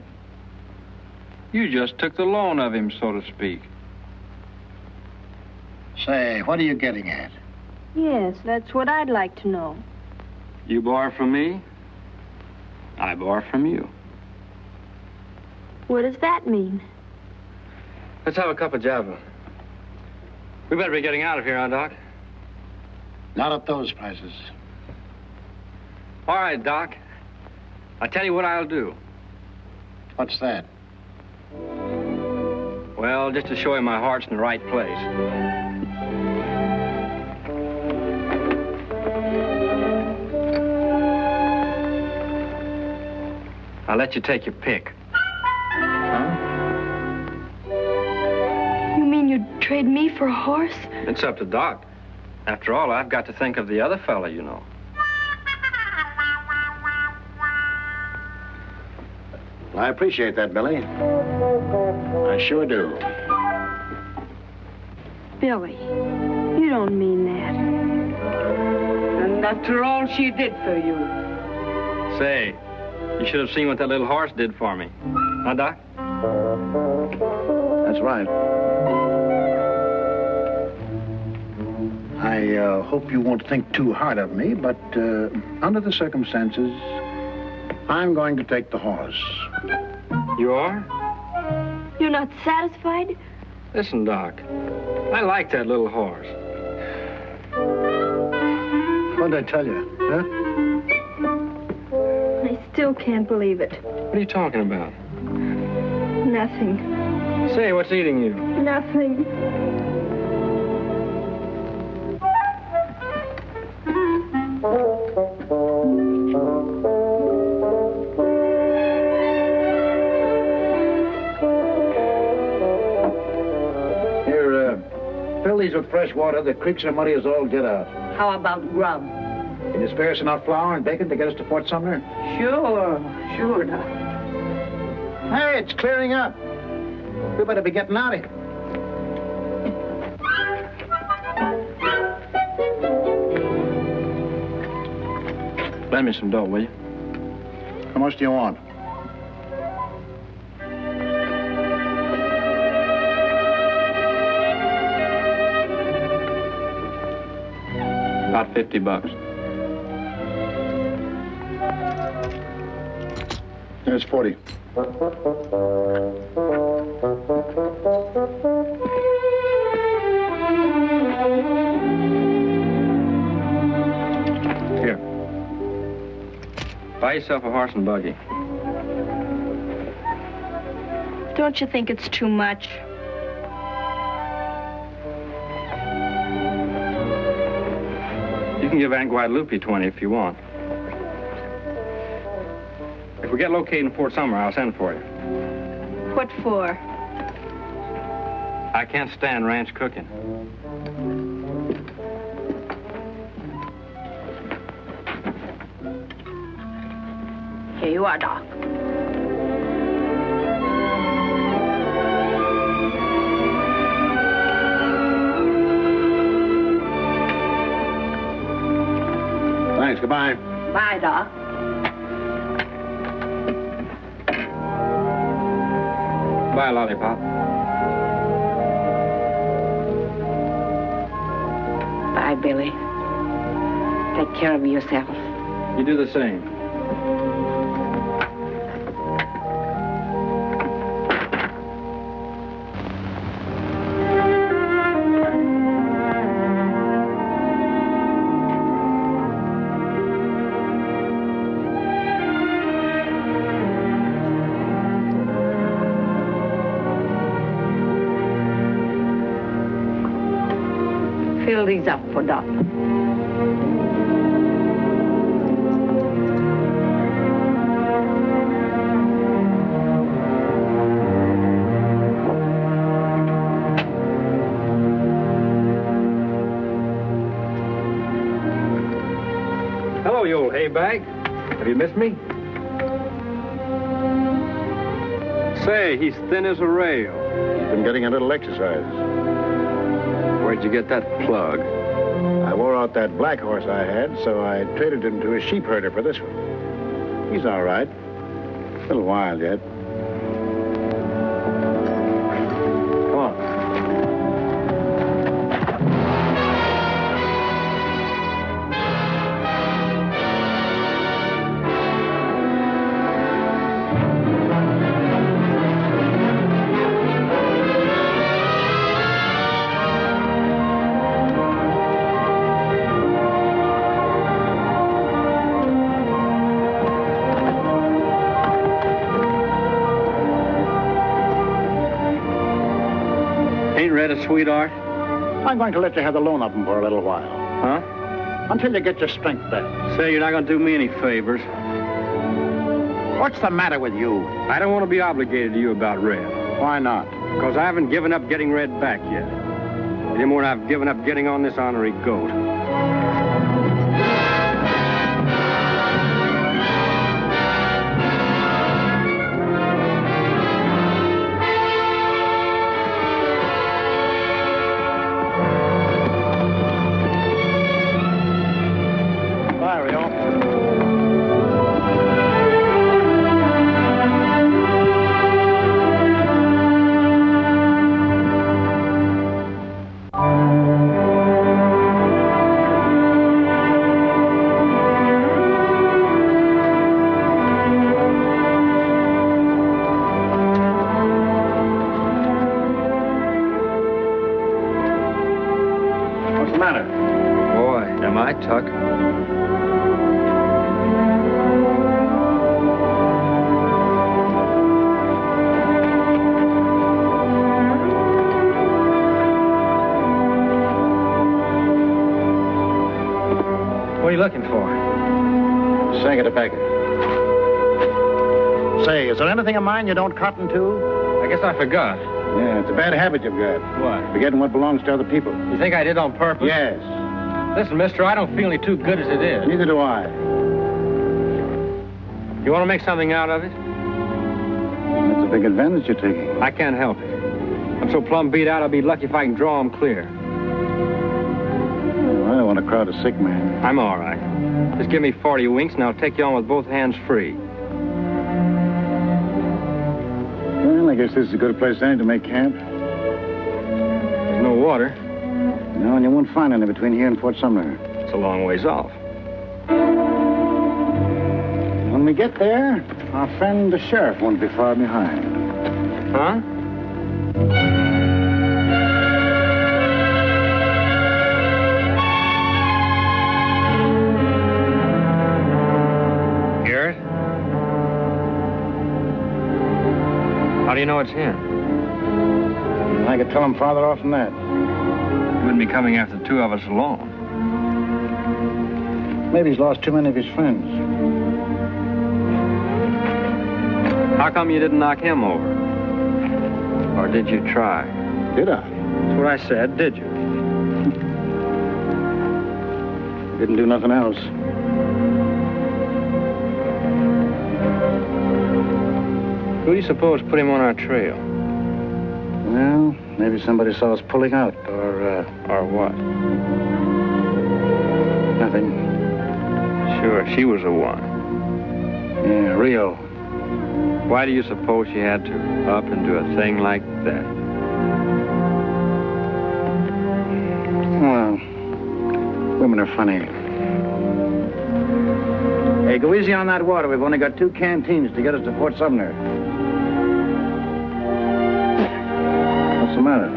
You just took the loan of him, so to speak. Say, what are you getting at? Yes, that's what I'd like to know. You borrow from me, I borrow from you. What does that mean? Let's have a cup of java. We better be getting out of here, huh, Doc? Not at those prices. All right, Doc. I'll tell you what I'll do. What's that? Well, just to show you my heart's in the right place. I'll let you take your pick. Huh? You mean you'd trade me for a horse? It's up to Doc. After all, I've got to think of the other fella, you know. I appreciate that, Billy. I sure do. Billy, you don't mean that. And after all she did for you. Say, you should have seen what that little horse did for me. Huh, Doc? That's right. I hope you won't think too hard of me, but under the circumstances, I'm going to take the horse. You are? You're not satisfied? Listen, Doc. I like that little horse. What did I tell you, huh? I still can't believe it. What are you talking about? Nothing. Say, what's eating you? Nothing. Fill these with fresh water. The creeks are muddy as all get out. How about grub? Can you spare us enough flour and bacon to get us to Fort Sumner? Sure, Doc. Hey, it's clearing up. We better be getting out of here. Lend me some dough, will you? How much do you want? About $50. There's 40. Here. Buy yourself a horse and buggy. Don't you think it's too much? You can give Aunt Guadalupe 20 if you want. If we get located in Fort Sumner, I'll send for you. What for? I can't stand ranch cooking. Here you are, Doc. Thanks. Goodbye. Bye, Doc. Bye, Lollipop. Bye, Billy. Take care of yourself. You do the same. Fill these up for Doc. Hello, you old hay bag. Have you missed me? Say, he's thin as a rail. He's been getting a little exercise. Where'd you get that plug? I wore out that black horse I had, so I traded him to a sheep herder for this one. He's all right. A little wild yet. Come on. Ain't Red a sweetheart? I'm going to let you have the loan of him for a little while. Huh? Until you get your strength back. Say, you're not going to do me any favors. What's the matter with you? I don't want to be obligated to you about Red. Why not? Because I haven't given up getting Red back yet. Any more than I've given up getting on this ornery goat. Bye, Rio. Huck. What are you looking for? Sack of tobacco. Say, is there anything of mine you don't cotton to? I guess I forgot. Yeah, it's a bad habit you've got. What? Forgetting what belongs to other people. You think I did on purpose? Yes. Listen, mister, I don't feel any too good as it is. Neither do I. You want to make something out of it? That's a big advantage you're taking. I can't help it. I'm so plumb beat out, I'll be lucky if I can draw him clear. Well, I don't want to crowd a sick man. I'm all right. Just give me 40 winks, and I'll take you on with both hands free. Well, I guess this is a good place then to make camp. There's no water. No, and you won't find any between here and Fort Sumner. It's a long ways off. When we get there, our friend the sheriff won't be far behind. Huh? Garrett? How do you know it's him? I could tell him farther off than that. He wouldn't be coming after the two of us alone. Maybe he's lost too many of his friends. How come you didn't knock him over? Or did you try? Did I? That's what I said, did you? Didn't do nothing else. Who do you suppose put him on our trail? Well, maybe somebody saw us pulling out, Or what? nothing. Sure, she was the one. Yeah, Rio. Why do you suppose she had to up and do a thing like that? Well, women are funny. Hey, go easy on that water. We've only got 2 canteens to get us to Fort Sumner. What's the matter?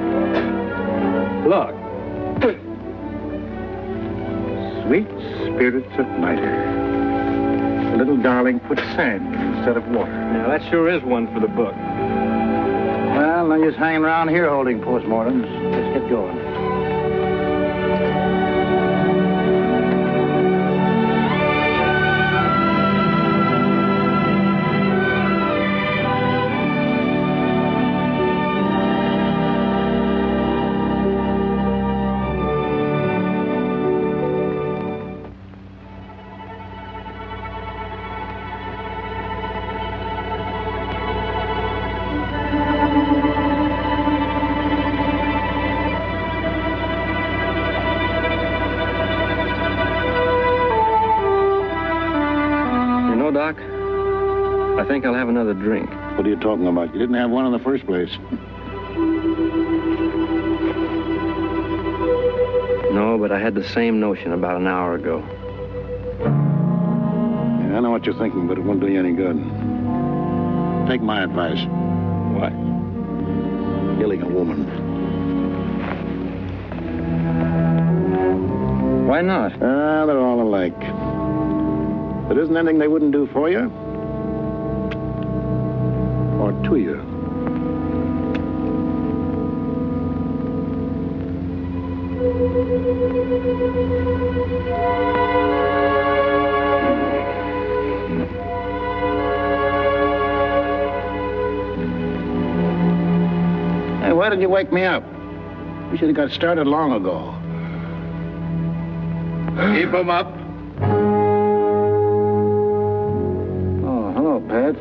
Look. Sweet spirits of night. The little darling put sand instead of water. Now, that sure is one for the book. Well, no use hanging around here holding postmortems. Let's get going. Doc, I think I'll have another drink. What are you talking about? You didn't have one in the first place. No, but I had the same notion about an hour ago. Yeah, I know what you're thinking, but it won't do you any good. Take my advice. What? Killing a woman. Why not? They're all alike. There isn't anything they wouldn't do for you. Or to you. Hey, why did you wake me up? We should have got started long ago. Keep 'em up. Oh, hello, Pat.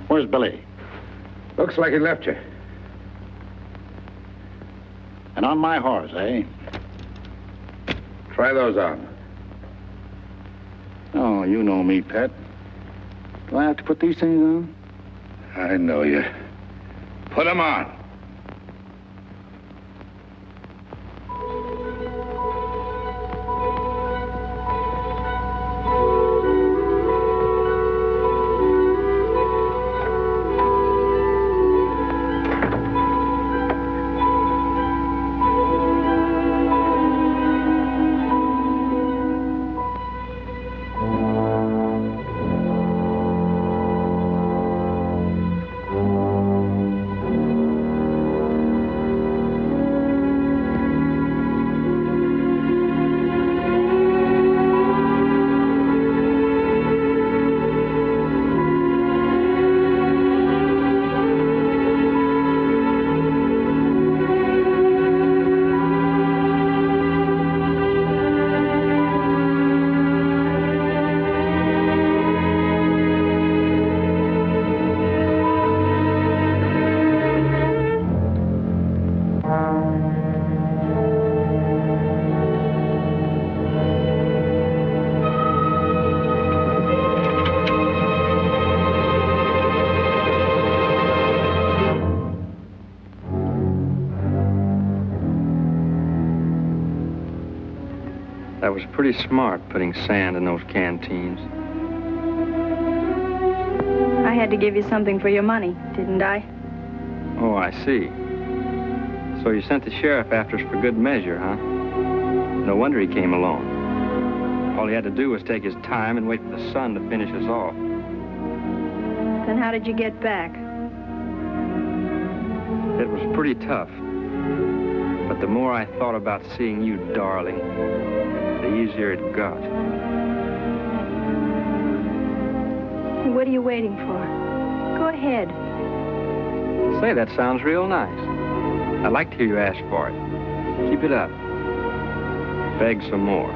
Where's Billy? Looks like he left you. And on my horse, eh? Try those on. Oh, you know me, Pat. Do I have to put these things on? I know you. Put 'em on. was pretty smart putting sand in those canteens. I had to give you something for your money, didn't I? Oh, I see. So you sent the sheriff after us for good measure, huh? No wonder he came along. All he had to do was take his time and wait for the sun to finish us off. Then how did you get back? It was pretty tough. But the more I thought about seeing you, darling, the easier it got. What are you waiting for? Go ahead. Say, that sounds real nice. I'd like to hear you ask for it. Keep it up. Beg some more.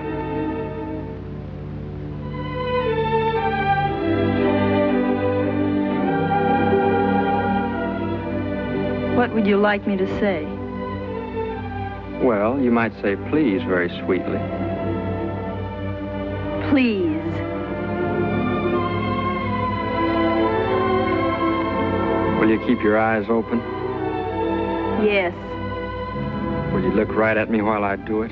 What would you like me to say? Well, you might say please very sweetly. Please. Will you keep your eyes open? Yes. Will you look right at me while I do it?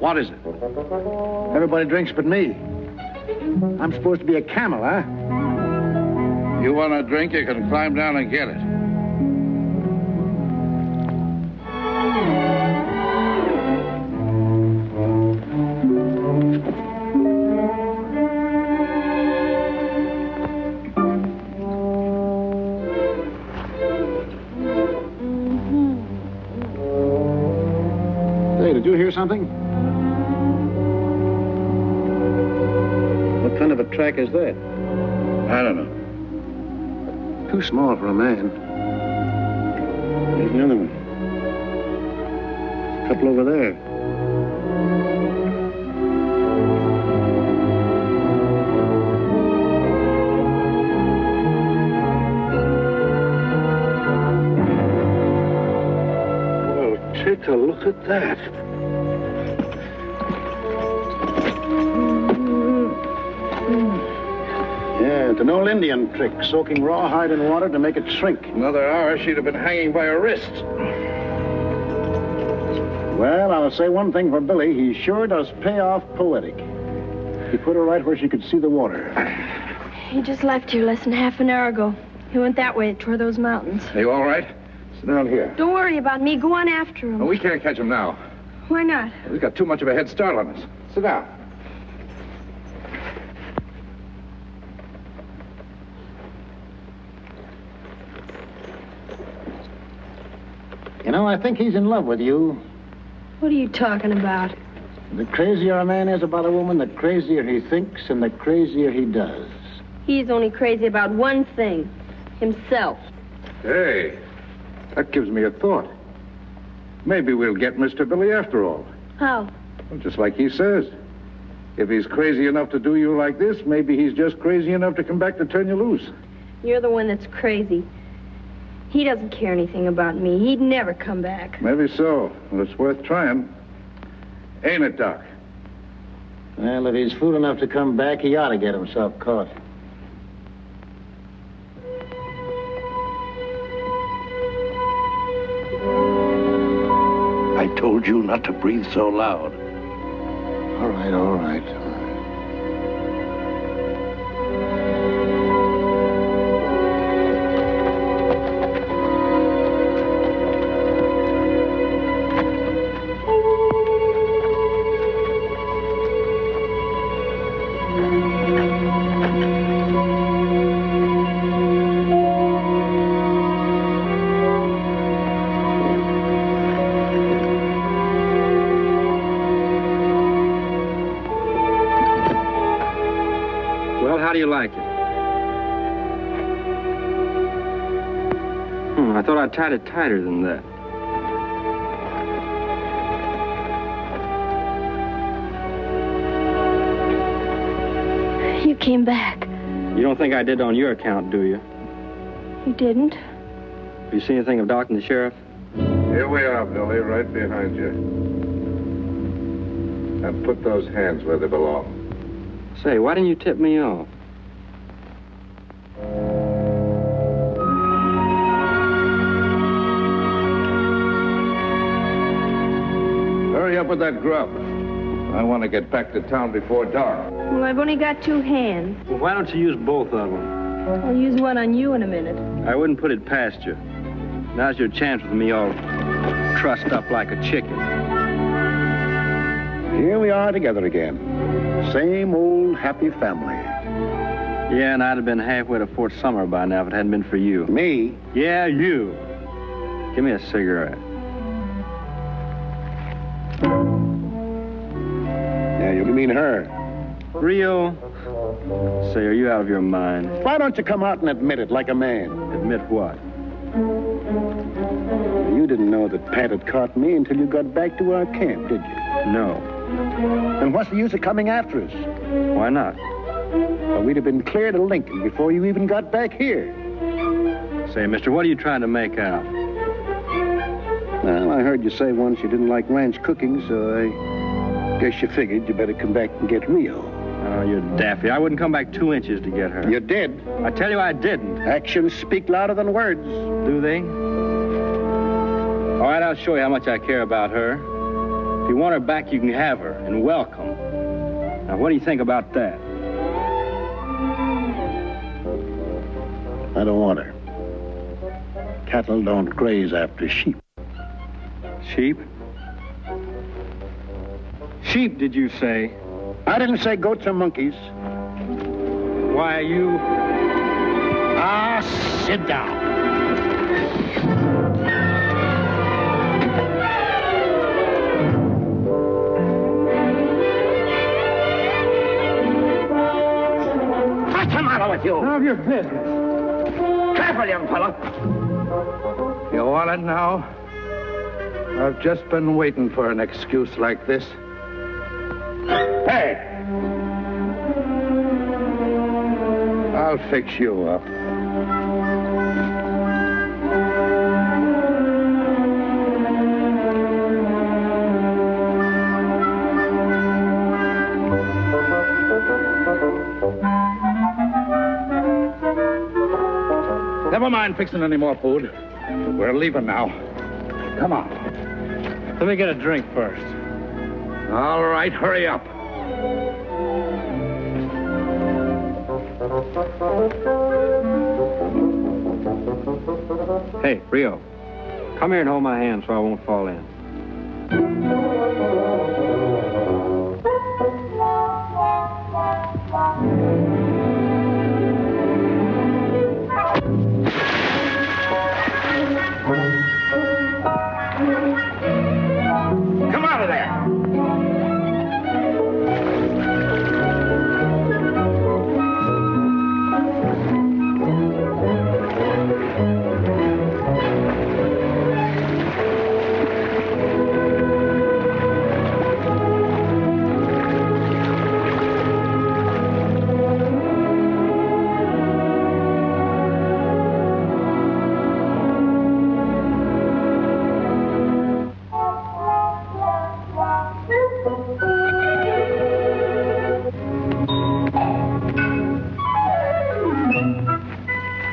What is it? Everybody drinks but me. I'm supposed to be a camel, huh? You want a drink, you can climb down and get it. Hey, did you hear something? What kind of a track is that? I don't know. Too small for a man. There's another one. A couple over there. Oh, take a look at that. Yeah, it's an old Indian trick, soaking rawhide in water to make it shrink. Another hour, she'd have been hanging by her wrist. Well, I'll say one thing for Billy. He sure does pay off poetic. He put her right where she could see the water. He just left here less than half an hour ago. He went that way toward those mountains. Are you all right? Sit down here. Don't worry about me. Go on after him. Oh, we can't catch him now. Why not? We've got too much of a head start on us. Sit down. You know, I think he's in love with you. What are you talking about? The crazier a man is about a woman, the crazier he thinks and the crazier he does. He's only crazy about one thing. Himself. Hey, that gives me a thought. Maybe we'll get Mr. Billy after all. How? Well, just like he says. If he's crazy enough to do you like this, maybe he's just crazy enough to come back to turn you loose. You're the one that's crazy. He doesn't care anything about me. He'd never come back. Maybe so. Well, it's worth trying. Ain't it, Doc? Well, if he's fool enough to come back, he ought to get himself caught. I told you not to breathe so loud. All right, all right. Well, how do you like it? I thought I tied it tighter than that. You came back. You don't think I did on your account, do you? You didn't? Have you seen anything of Doc and the sheriff? Here we are, Billy, right behind you. And put those hands where they belong. Say, why didn't you tip me off? Hurry up with that grub. I want to get back to town before dark. Well, I've only got 2 hands. Well, why don't you use both of them? I'll use one on you in a minute. I wouldn't put it past you. Now's your chance with me all trussed up like a chicken. Here we are together again. Same old happy family. Yeah, and I'd have been halfway to Fort Summer by now if it hadn't been for you. Me? Yeah, you. Give me a cigarette. Yeah, you mean her. Rio? Say, are you out of your mind? Why don't you come out and admit it like a man? Admit what? You didn't know that Pat had caught me until you got back to our camp, did you? No. Then what's the use of coming after us? Why not? Well, we'd have been clear to Lincoln before you even got back here. Say, mister, what are you trying to make out? Well, I heard you say once you didn't like ranch cooking, so I guess you figured you better come back and get Rio. Oh, you're daffy. I wouldn't come back 2 inches to get her. You did. I tell you I didn't. Actions speak louder than words. Do they? All right, I'll show you how much I care about her. If you want her back, you can have her, and welcome. Now, what do you think about that? I don't want her. Cattle don't graze after sheep. Sheep? Sheep, did you say? I didn't say goats or monkeys. Why are you... Ah, sit down. What's the matter with you? None of your business. Careful, young fellow. You want it now? I've just been waiting for an excuse like this. Hey! I'll fix you up. Never mind fixing any more food. We're leaving now. Come on. Let me get a drink first. All right, hurry up. Hey, Rio, come here and hold my hand so I won't fall in. Come out of there.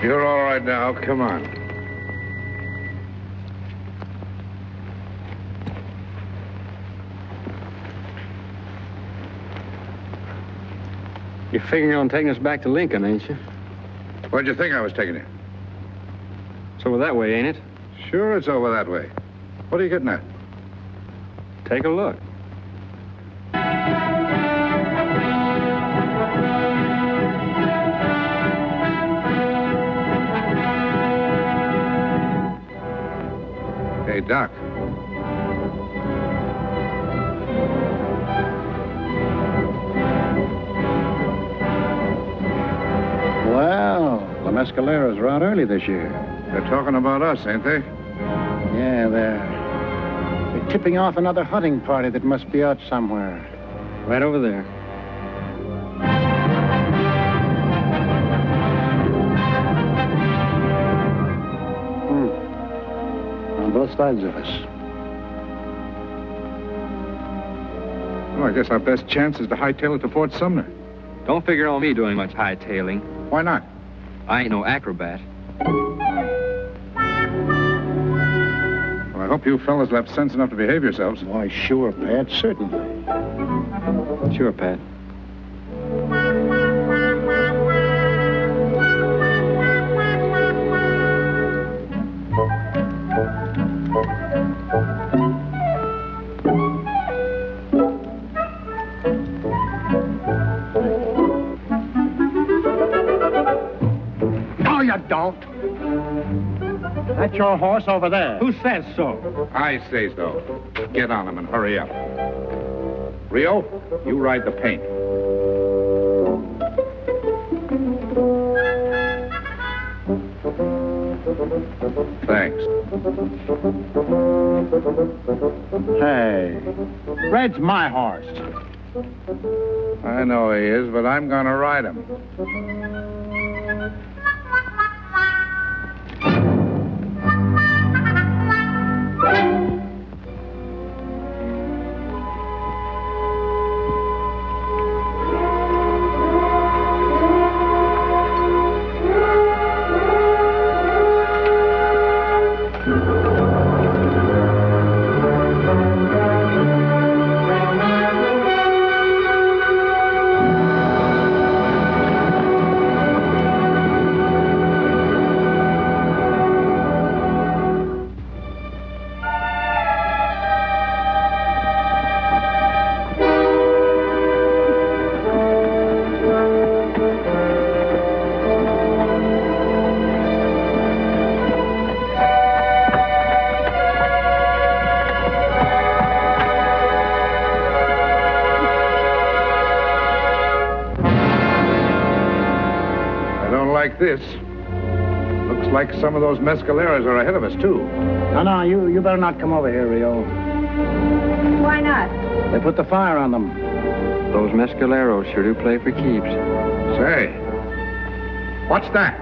You're all right now. Come on. You're figuring on taking us back to Lincoln, ain't you? Where'd you think I was taking you? It's over that way, ain't it? Sure, it's over that way. What are you getting at? Take a look. Hey, Doc. Well, the mescaleros were out early this year. They're talking about us, ain't they? Yeah, they're tipping off another hunting party that must be out somewhere. Right over there. On both sides of us. Well, I guess our best chance is to hightail it to Fort Sumner. Don't figure on me doing much hightailing. Why not? I ain't no acrobat. Well, I hope you fellas left sense enough to behave yourselves. Why, sure, Pat, certainly. Sure, Pat. No, you don't. That's your horse over there. Who says so? I say so. Get on him and hurry up. Rio, you ride the paint. Thanks. Hey, Red's my horse. I know he is, but I'm gonna ride him. This. Looks like some of those mescaleros are ahead of us, too. No, you better not come over here, Rio. Why not? They put the fire on them. Those mescaleros sure do play for keeps. Say, what's that?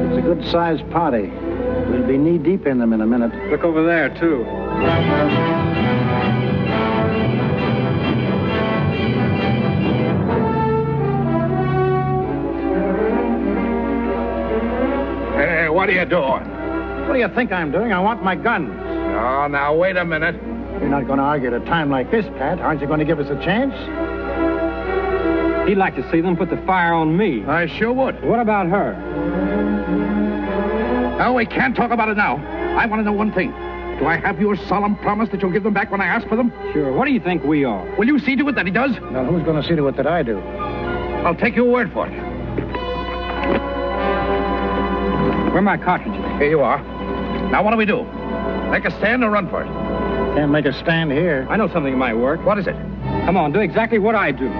It's a good-sized party. We'll be knee-deep in them in a minute. Look over there, too. Hey, what are you doing? What do you think I'm doing? I want my guns. Oh, now, wait a minute. You're not going to argue at a time like this, Pat. Aren't you going to give us a chance? He'd like to see them put the fire on me. I sure would. What about her? No, we can't talk about it now. I want to know one thing. Do I have your solemn promise that you'll give them back when I ask for them? Sure. What do you think we are? Will you see to it that he does? Now, who's going to see to it that I do? I'll take your word for it. Where are my cartridges? Here you are. Now, what do we do? Make a stand or run for it? Can't make a stand here. I know something that might work. What is it? Come on, do exactly what I do.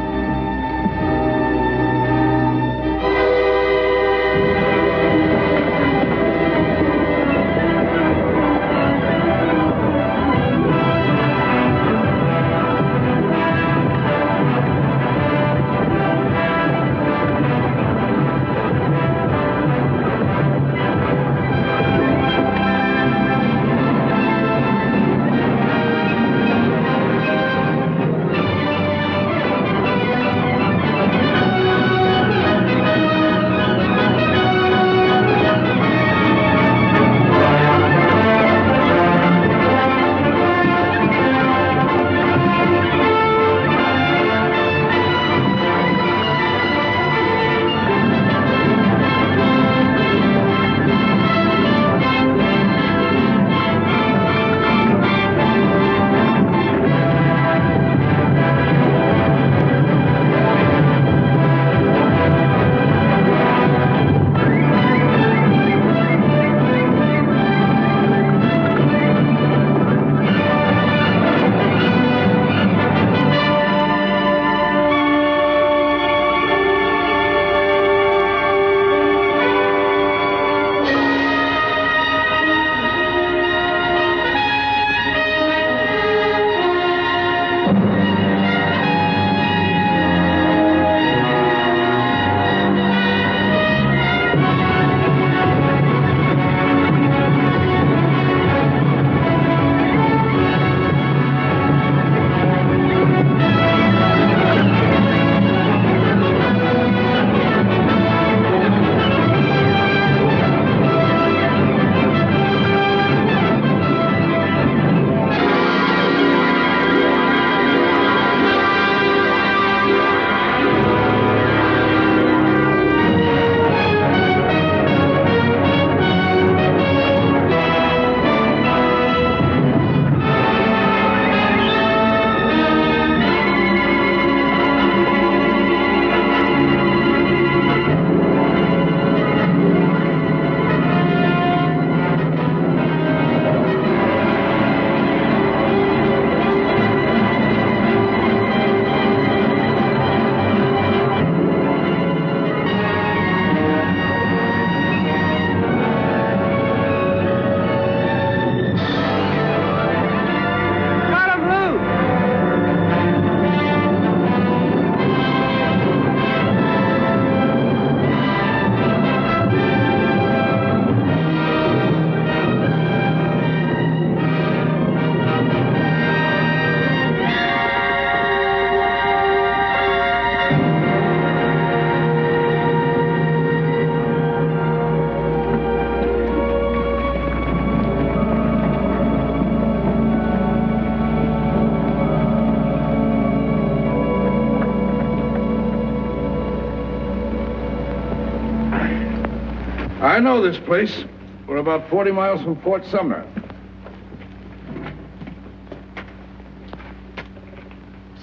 I know this place. We're about 40 miles from Fort Sumner.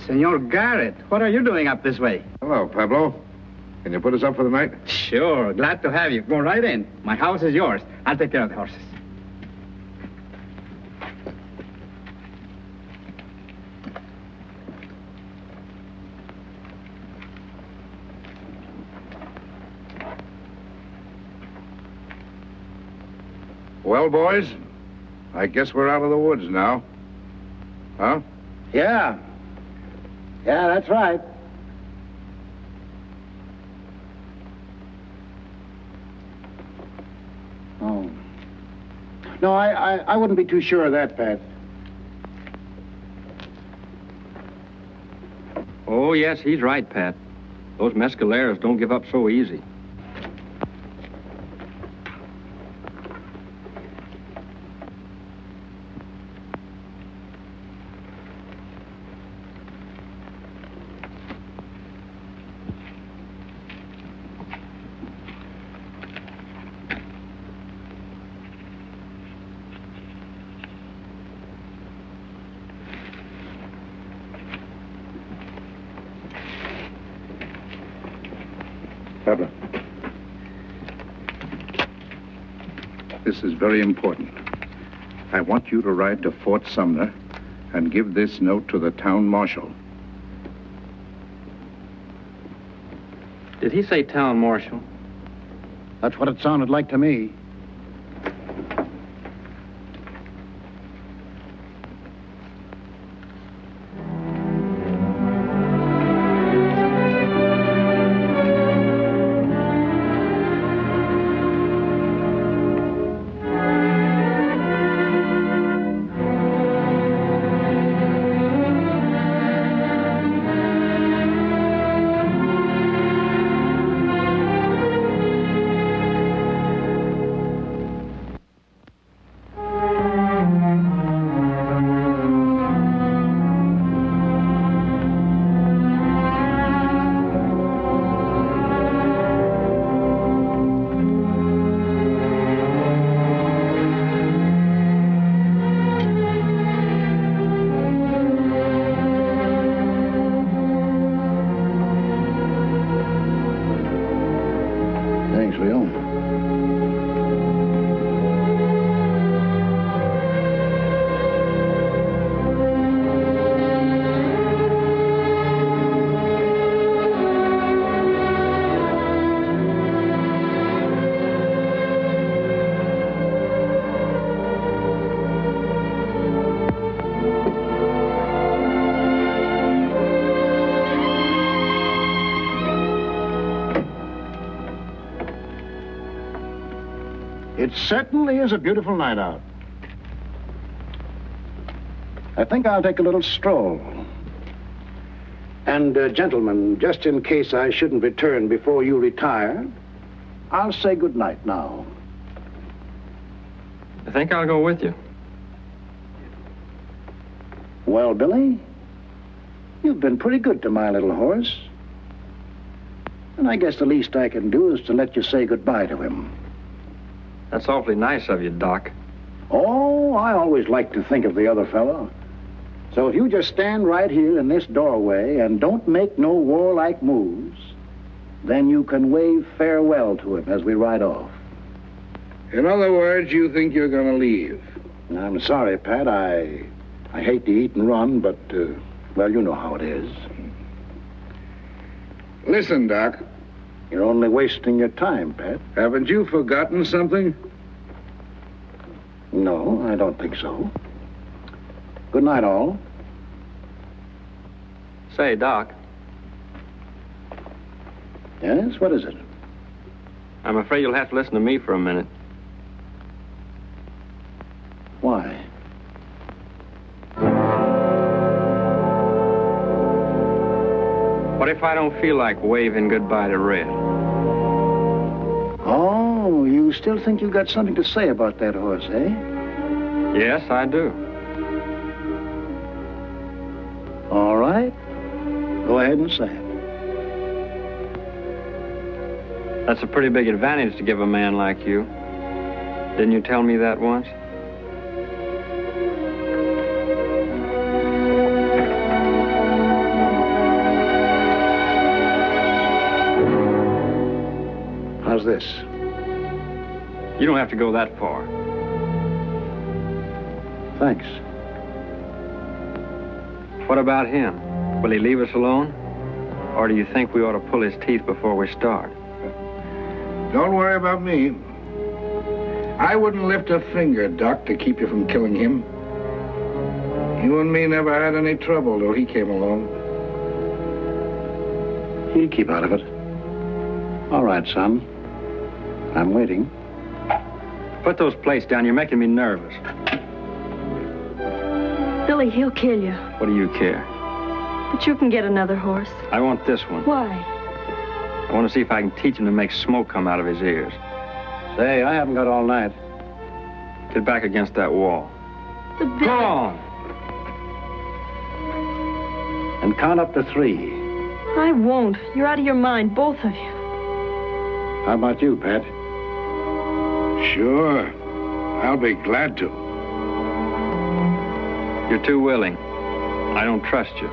Senor Garrett, what are you doing up this way? Hello, Pablo. Can you put us up for the night? Sure, glad to have you. Go right in. My house is yours. I'll take care of the horses. Well, boys, I guess we're out of the woods now. Huh? Yeah. Yeah, that's right. Oh. No, I wouldn't be too sure of that, Pat. Oh, yes, he's right, Pat. Those mescaleros don't give up so easy. Pablo. This is very important. I want you to ride to Fort Sumner and give this note to the town marshal. Did he say town marshal? That's what it sounded like to me. It certainly is a beautiful night out. I think I'll take a little stroll. And, gentlemen, just in case I shouldn't return before you retire, I'll say good night now. I think I'll go with you. Well, Billy, you've been pretty good to my little horse. And I guess the least I can do is to let you say goodbye to him. That's awfully nice of you, Doc. Oh, I always like to think of the other fellow. So if you just stand right here in this doorway and don't make no warlike moves, then you can wave farewell to him as we ride off. In other words, you think you're going to leave? I'm sorry, Pat. I hate to eat and run, but, well, you know how it is. Listen, Doc. You're only wasting your time, Pat. Haven't you forgotten something? No, I don't think so. Good night, all. Say, Doc. Yes, what is it? I'm afraid you'll have to listen to me for a minute. Why? What if I don't feel like waving goodbye to Red? Oh, you still think you've got something to say about that horse, eh? Yes, I do. All right. Go ahead and say it. That's a pretty big advantage to give a man like you. Didn't you tell me that once? How's this? You don't have to go that far. Thanks. What about him? Will he leave us alone? Or do you think we ought to pull his teeth before we start? Don't worry about me. I wouldn't lift a finger, Doc, to keep you from killing him. You and me never had any trouble till he came along. He'll keep out of it. All right, son. I'm waiting. Put those plates down. You're making me nervous. Billy, he'll kill you. What do you care? But you can get another horse. I want this one. Why? I want to see if I can teach him to make smoke come out of his ears. Say, I haven't got all night. Get back against that wall. But Billy... Go on. And count up to 3. I won't. You're out of your mind, both of you. How about you, Pat? Sure. I'll be glad to. You're too willing. I don't trust you.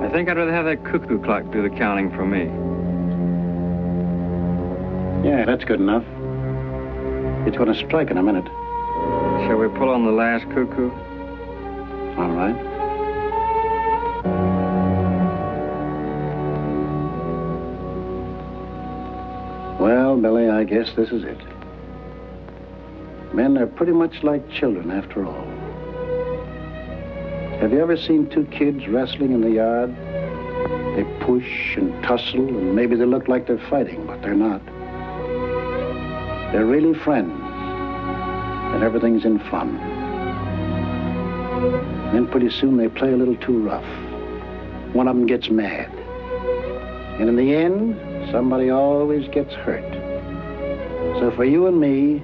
I think I'd rather have that cuckoo clock do the counting for me. Yeah, that's good enough. It's going to strike in a minute. Shall we pull on the last cuckoo? All right. Well, Billy, I guess this is it. Men are pretty much like children after all. Have you ever seen 2 kids wrestling in the yard? They push and tussle, and maybe they look like they're fighting, but they're not. They're really friends, and everything's in fun. Then pretty soon they play a little too rough. One of them gets mad. And in the end, somebody always gets hurt. So for you and me,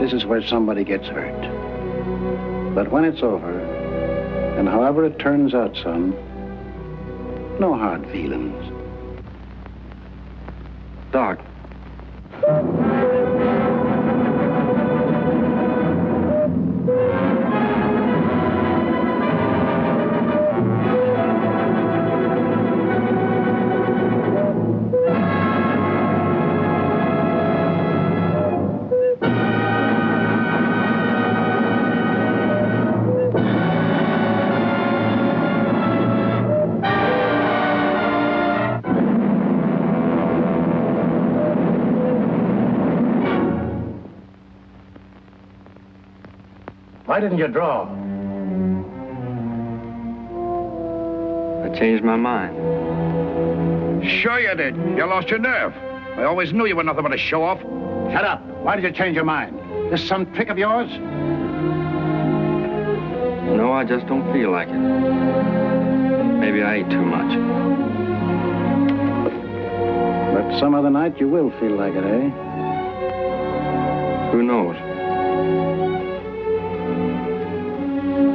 this is where somebody gets hurt. But when it's over, and however it turns out, son, no hard feelings. Doc. Why didn't you draw? I changed my mind. Sure you did. You lost your nerve. I always knew you were nothing but a show-off. Shut up. Why did you change your mind? This some trick of yours? No, I just don't feel like it. Maybe I ate too much. But some other night you will feel like it, eh? Who knows?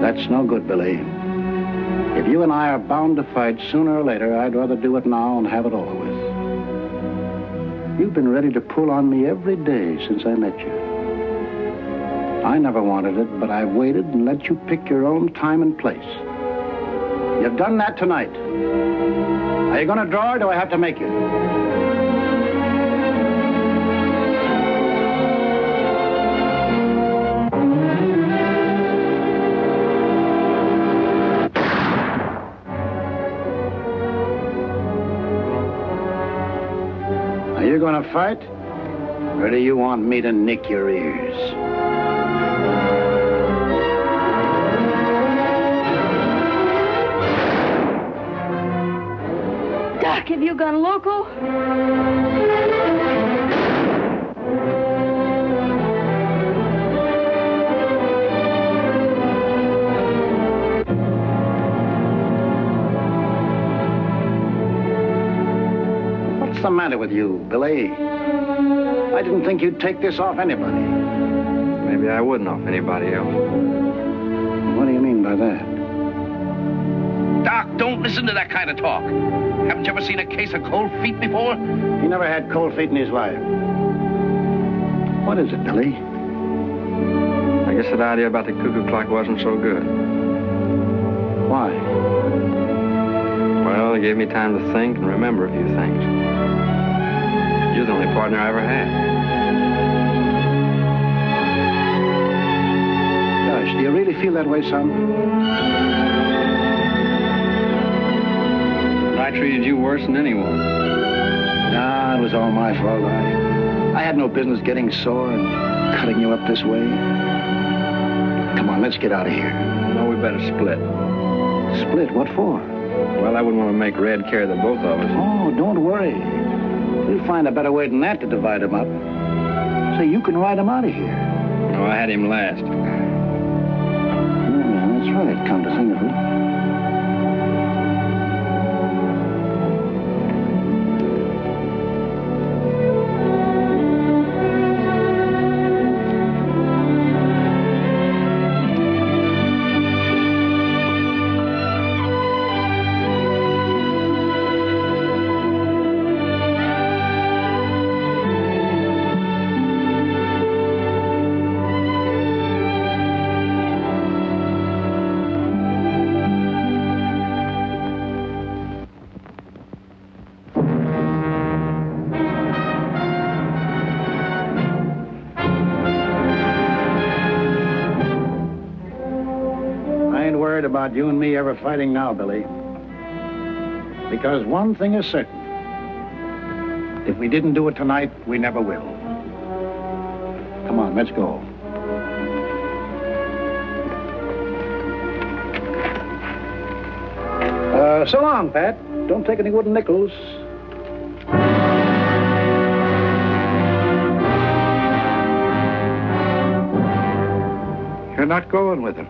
That's no good, Billy. If you and I are bound to fight sooner or later, I'd rather do it now and have it over with. You've been ready to pull on me every day since I met you. I never wanted it, but I waited and let you pick your own time and place. You've done that tonight. Are you going to draw or do I have to make you? Are you going to fight? Or do you want me to nick your ears? Doc, have you gone loco? What's the matter with you, Billy? I didn't think you'd take this off anybody. maybe I wouldn't off anybody else. What do you mean by that? Doc, don't listen to that kind of talk. Haven't you ever seen a case of cold feet before? He never had cold feet in his life. What is it, Billy? I guess that idea about the cuckoo clock wasn't so good. Why? Well, it gave me time to think and remember a few things. You're the only partner I ever had. Gosh, do you really feel that way, son? I treated you worse than anyone. Nah, it was all my fault. I had no business getting sore and cutting you up this way. Come on, let's get out of here. No, we better split. Split? What for? Well, I wouldn't want to make Red carry the both of us. Oh, don't worry. We'll find a better way than that to divide them up. So you can ride them out of here. No, I had him last. Yeah, that's right, come to think of it. About you and me ever fighting now, Billy. Because one thing is certain. If we didn't do it tonight, we never will. Come on, let's go. So long, Pat. Don't take any wooden nickels. You're not going with him.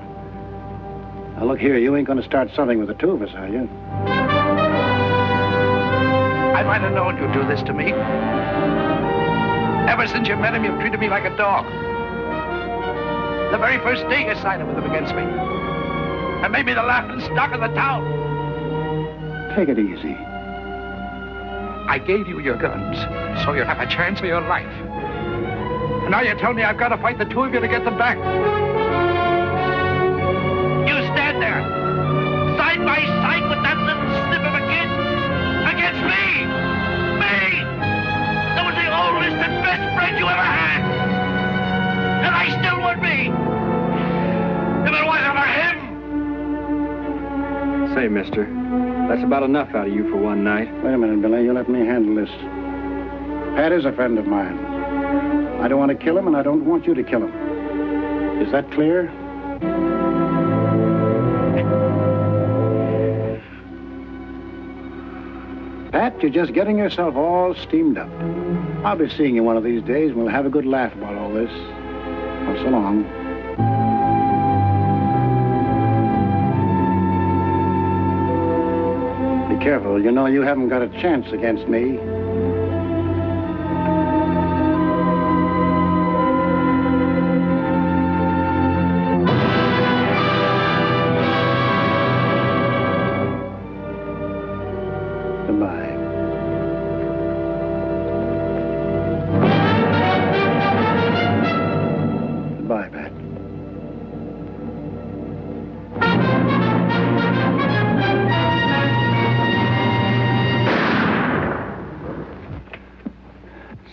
Now, look here, you ain't going to start something with the two of us, are you? I might have known you'd do this to me. Ever since you met him, you've treated me like a dog. The very first day you sided with him against me. And made me the laughing stock of the town. Take it easy. I gave you your guns, so you'd have a chance of your life. And now you tell me I've got to fight the two of you to get them back. You stand there, side by side with that little snip of a kid, against me! Me! That was the oldest and best friend you ever had! And I still would be! If it wasn't for him! Say, mister, that's about enough out of you for one night. Wait a minute, Billy. You let me handle this. Pat is a friend of mine. I don't want to kill him, and I don't want you to kill him. Is that clear? Pat, you're just getting yourself all steamed up. I'll be seeing you one of these days, and we'll have a good laugh about all this. Well, so long. Be careful. You know you haven't got a chance against me.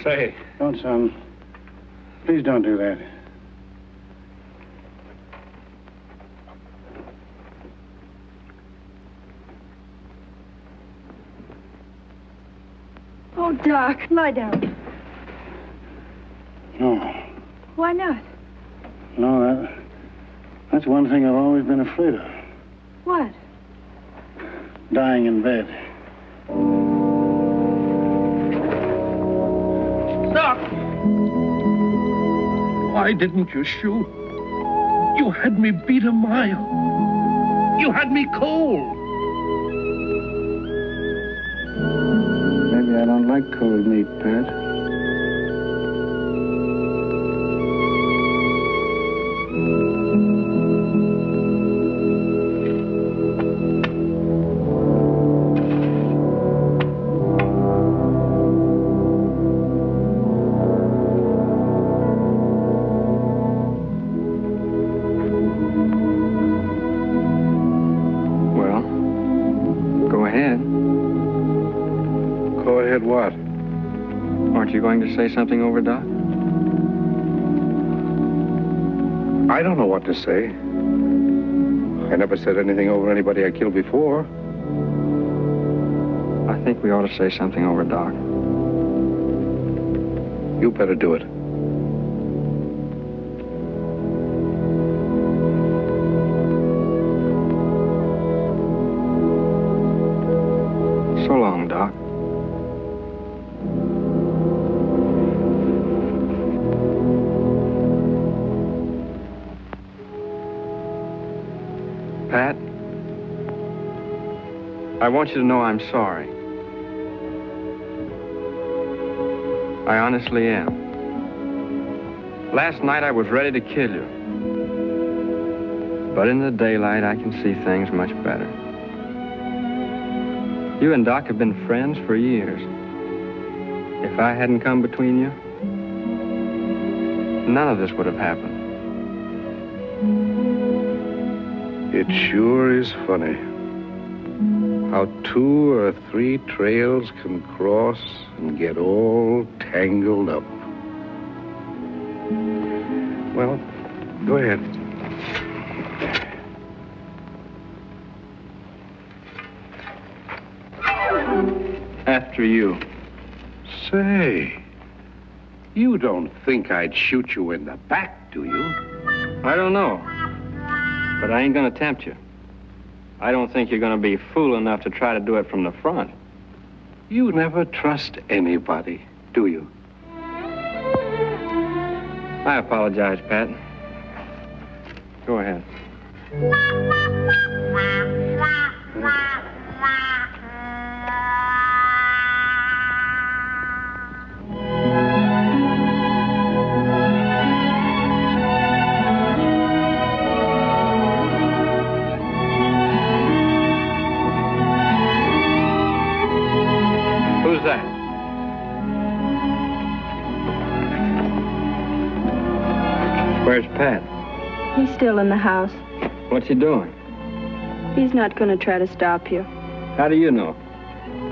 Say. Don't, son. Please don't do that. Oh, Doc, lie down. No. Why not? No, that's one thing I've always been afraid of. What? Dying in bed. Doc! Why didn't you shoot? You had me beat a mile. You had me cold. Maybe I don't like cold meat, Pat. said what? Aren't you going to say something over, Doc? I don't know what to say. I never said anything over anybody I killed before. I think we ought to say something over, Doc. You better do it. So long, Doc. Pat, I want you to know I'm sorry. I honestly am. Last night I was ready to kill you. But in the daylight I can see things much better. You and Doc have been friends for years. If I hadn't come between you, none of this would have happened. It sure is funny how 2 or 3 trails can cross and get all tangled up. Well, go ahead. After you. Say, you don't think I'd shoot you in the back, do you? I don't know. But I ain't gonna tempt you. I don't think you're gonna be fool enough to try to do it from the front. You never trust anybody, do you? I apologize, Pat. Go ahead. Who's that? Where's Pat? He's still in the house. What's he doing? He's not going to try to stop you. How do you know?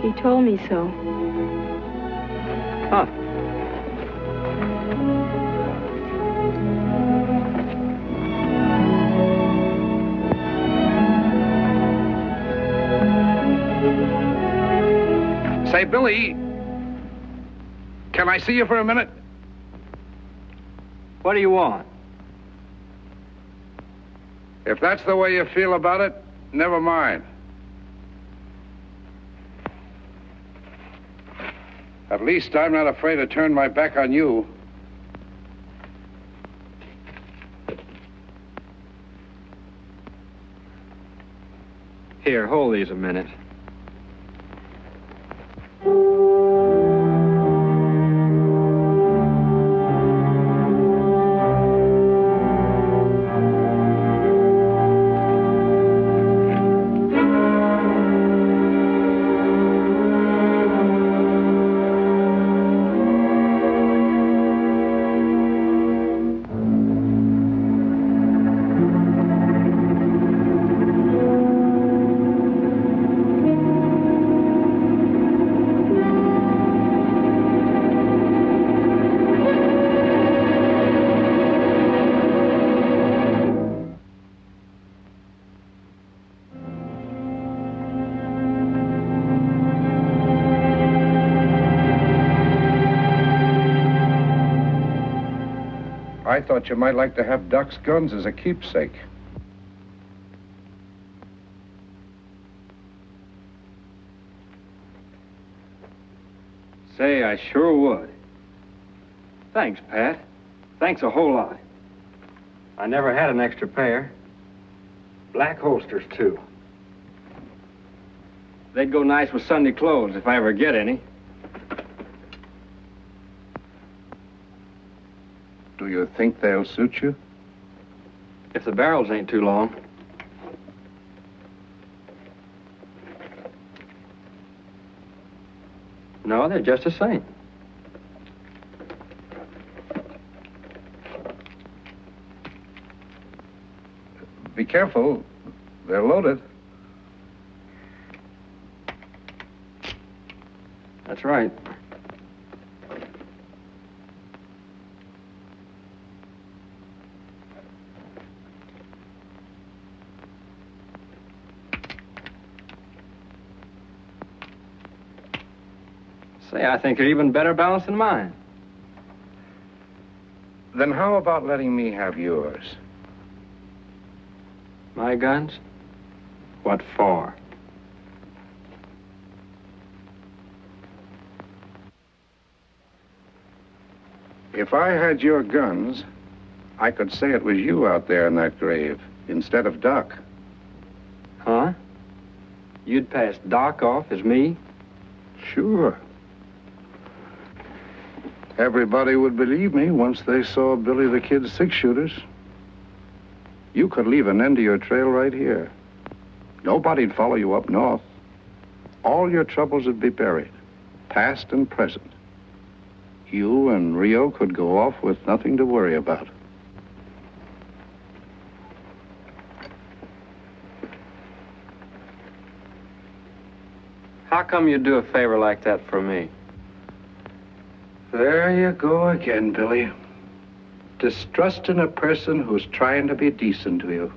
He told me so. Huh. Say, Billy, can I see you for a minute? What do you want? If that's the way you feel about it, never mind. At least I'm not afraid to turn my back on you. Here, hold these a minute. I thought you might like to have Doc's guns as a keepsake. Say, I sure would. Thanks, Pat. Thanks a whole lot. I never had an extra pair. Black holsters, too. They'd go nice with Sunday clothes if I ever get any. Do you think they'll suit you? If the barrels ain't too long. No, they're just the same. Be careful. They're loaded. That's right. Say, I think you're even better balanced than mine. Then how about letting me have yours? My guns? What for? If I had your guns, I could say it was you out there in that grave instead of Doc. Huh? You'd pass Doc off as me? Sure. Everybody would believe me once they saw Billy the Kid's six-shooters. You could leave an end to your trail right here. Nobody'd follow you up north. All your troubles would be buried, past and present. You and Rio could go off with nothing to worry about. How come you'd do a favor like that for me? There you go again, Billy. Distrusting a person who's trying to be decent to you.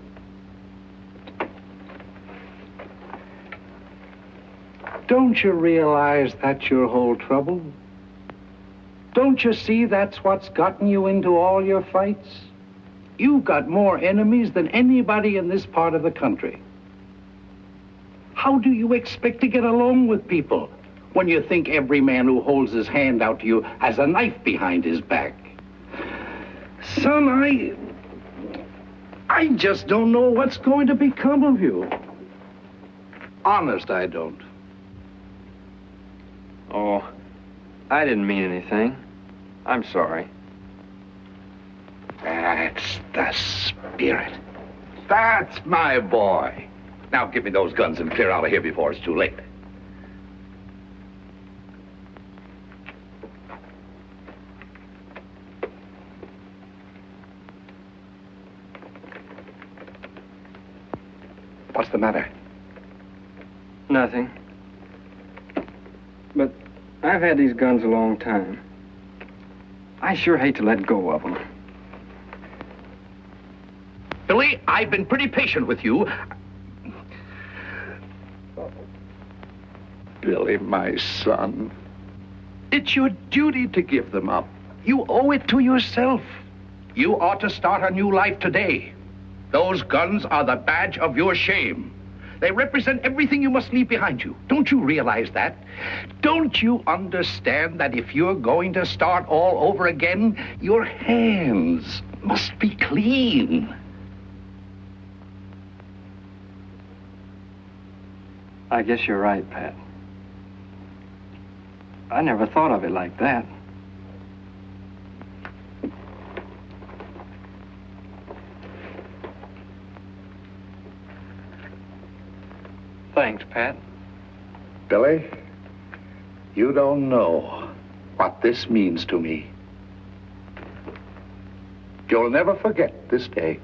Don't you realize that's your whole trouble? Don't you see that's what's gotten you into all your fights? You've got more enemies than anybody in this part of the country. How do you expect to get along with people when you think every man who holds his hand out to you has a knife behind his back? Son, I just don't know what's going to become of you. Honest, I don't. Oh, I didn't mean anything. I'm sorry. That's the spirit. That's my boy. Now give me those guns and clear out of here before it's too late. What's the matter? Nothing. But I've had these guns a long time. I sure hate to let go of them. Billy, I've been pretty patient with you. Billy, my son, it's your duty to give them up. You owe it to yourself. You ought to start a new life today. Those guns are the badge of your shame. They represent everything you must leave behind you. Don't you realize that? Don't you understand that if you're going to start all over again, your hands must be clean? I guess you're right, Pat. I never thought of it like that. Thanks, Pat. Billy, you don't know what this means to me. You'll never forget this day.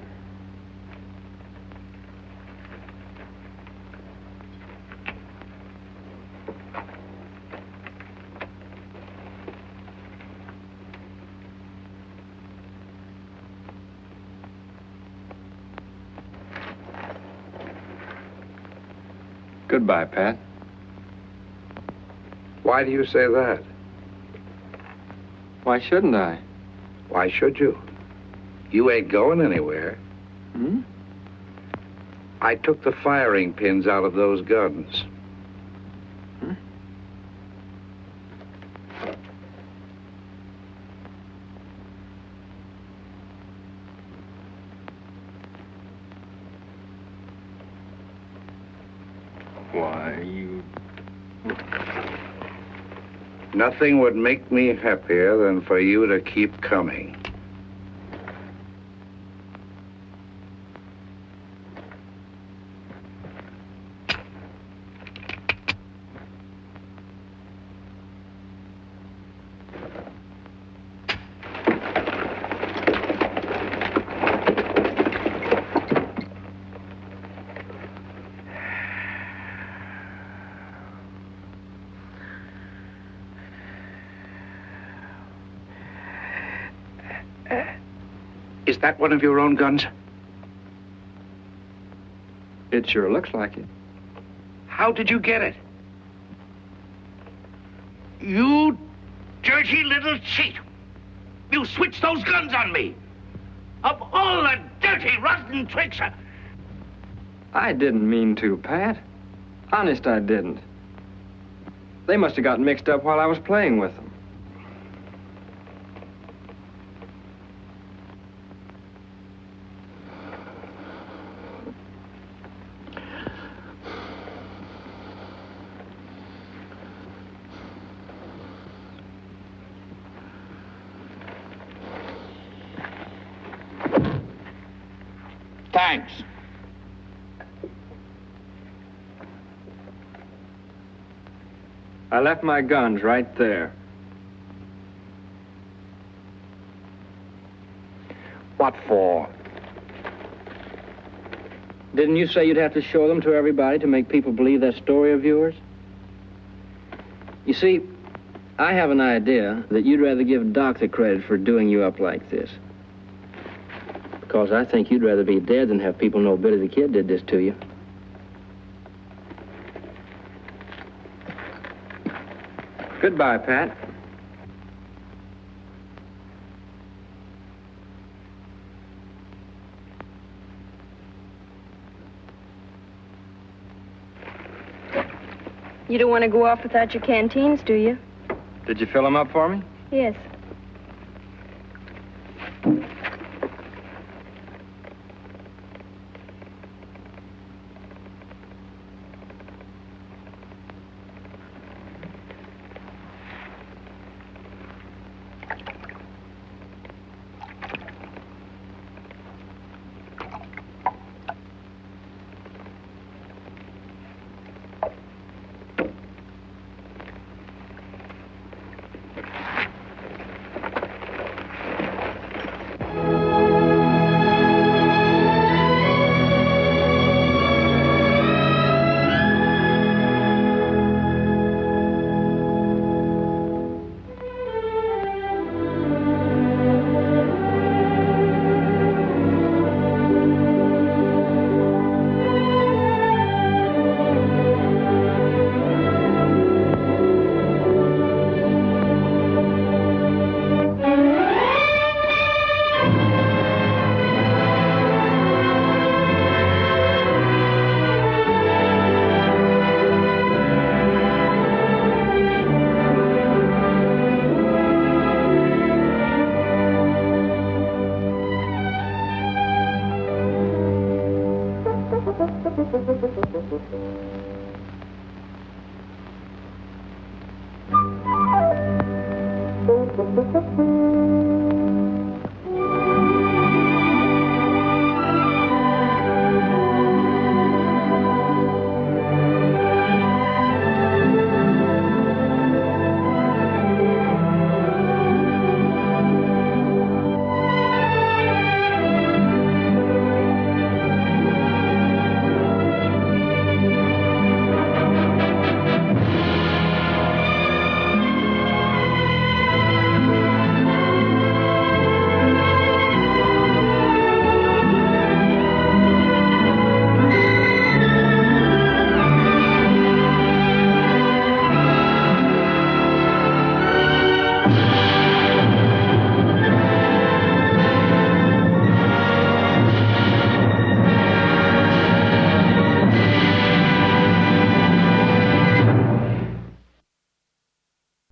Goodbye, Pat. Why do you say that? Why shouldn't I? Why should you? You ain't going anywhere. Hmm? I took the firing pins out of those guns. Hmm? Why, you... Nothing would make me happier than for you to keep coming. Is that one of your own guns? It sure looks like it. How did you get it? You dirty little cheat! You switched those guns on me! Of all the dirty, rotten tricks! I didn't mean to, Pat. Honest, I didn't. They must have gotten mixed up while I was playing with them. Thanks. I left my guns right there. What for? Didn't you say you'd have to show them to everybody to make people believe that story of yours? You see, I have an idea that you'd rather give Doc the credit for doing you up like this. Because I think you'd rather be dead than have people know Billy the Kid did this to you. Goodbye, Pat. You don't want to go off without your canteens, do you? Did you fill them up for me? Yes.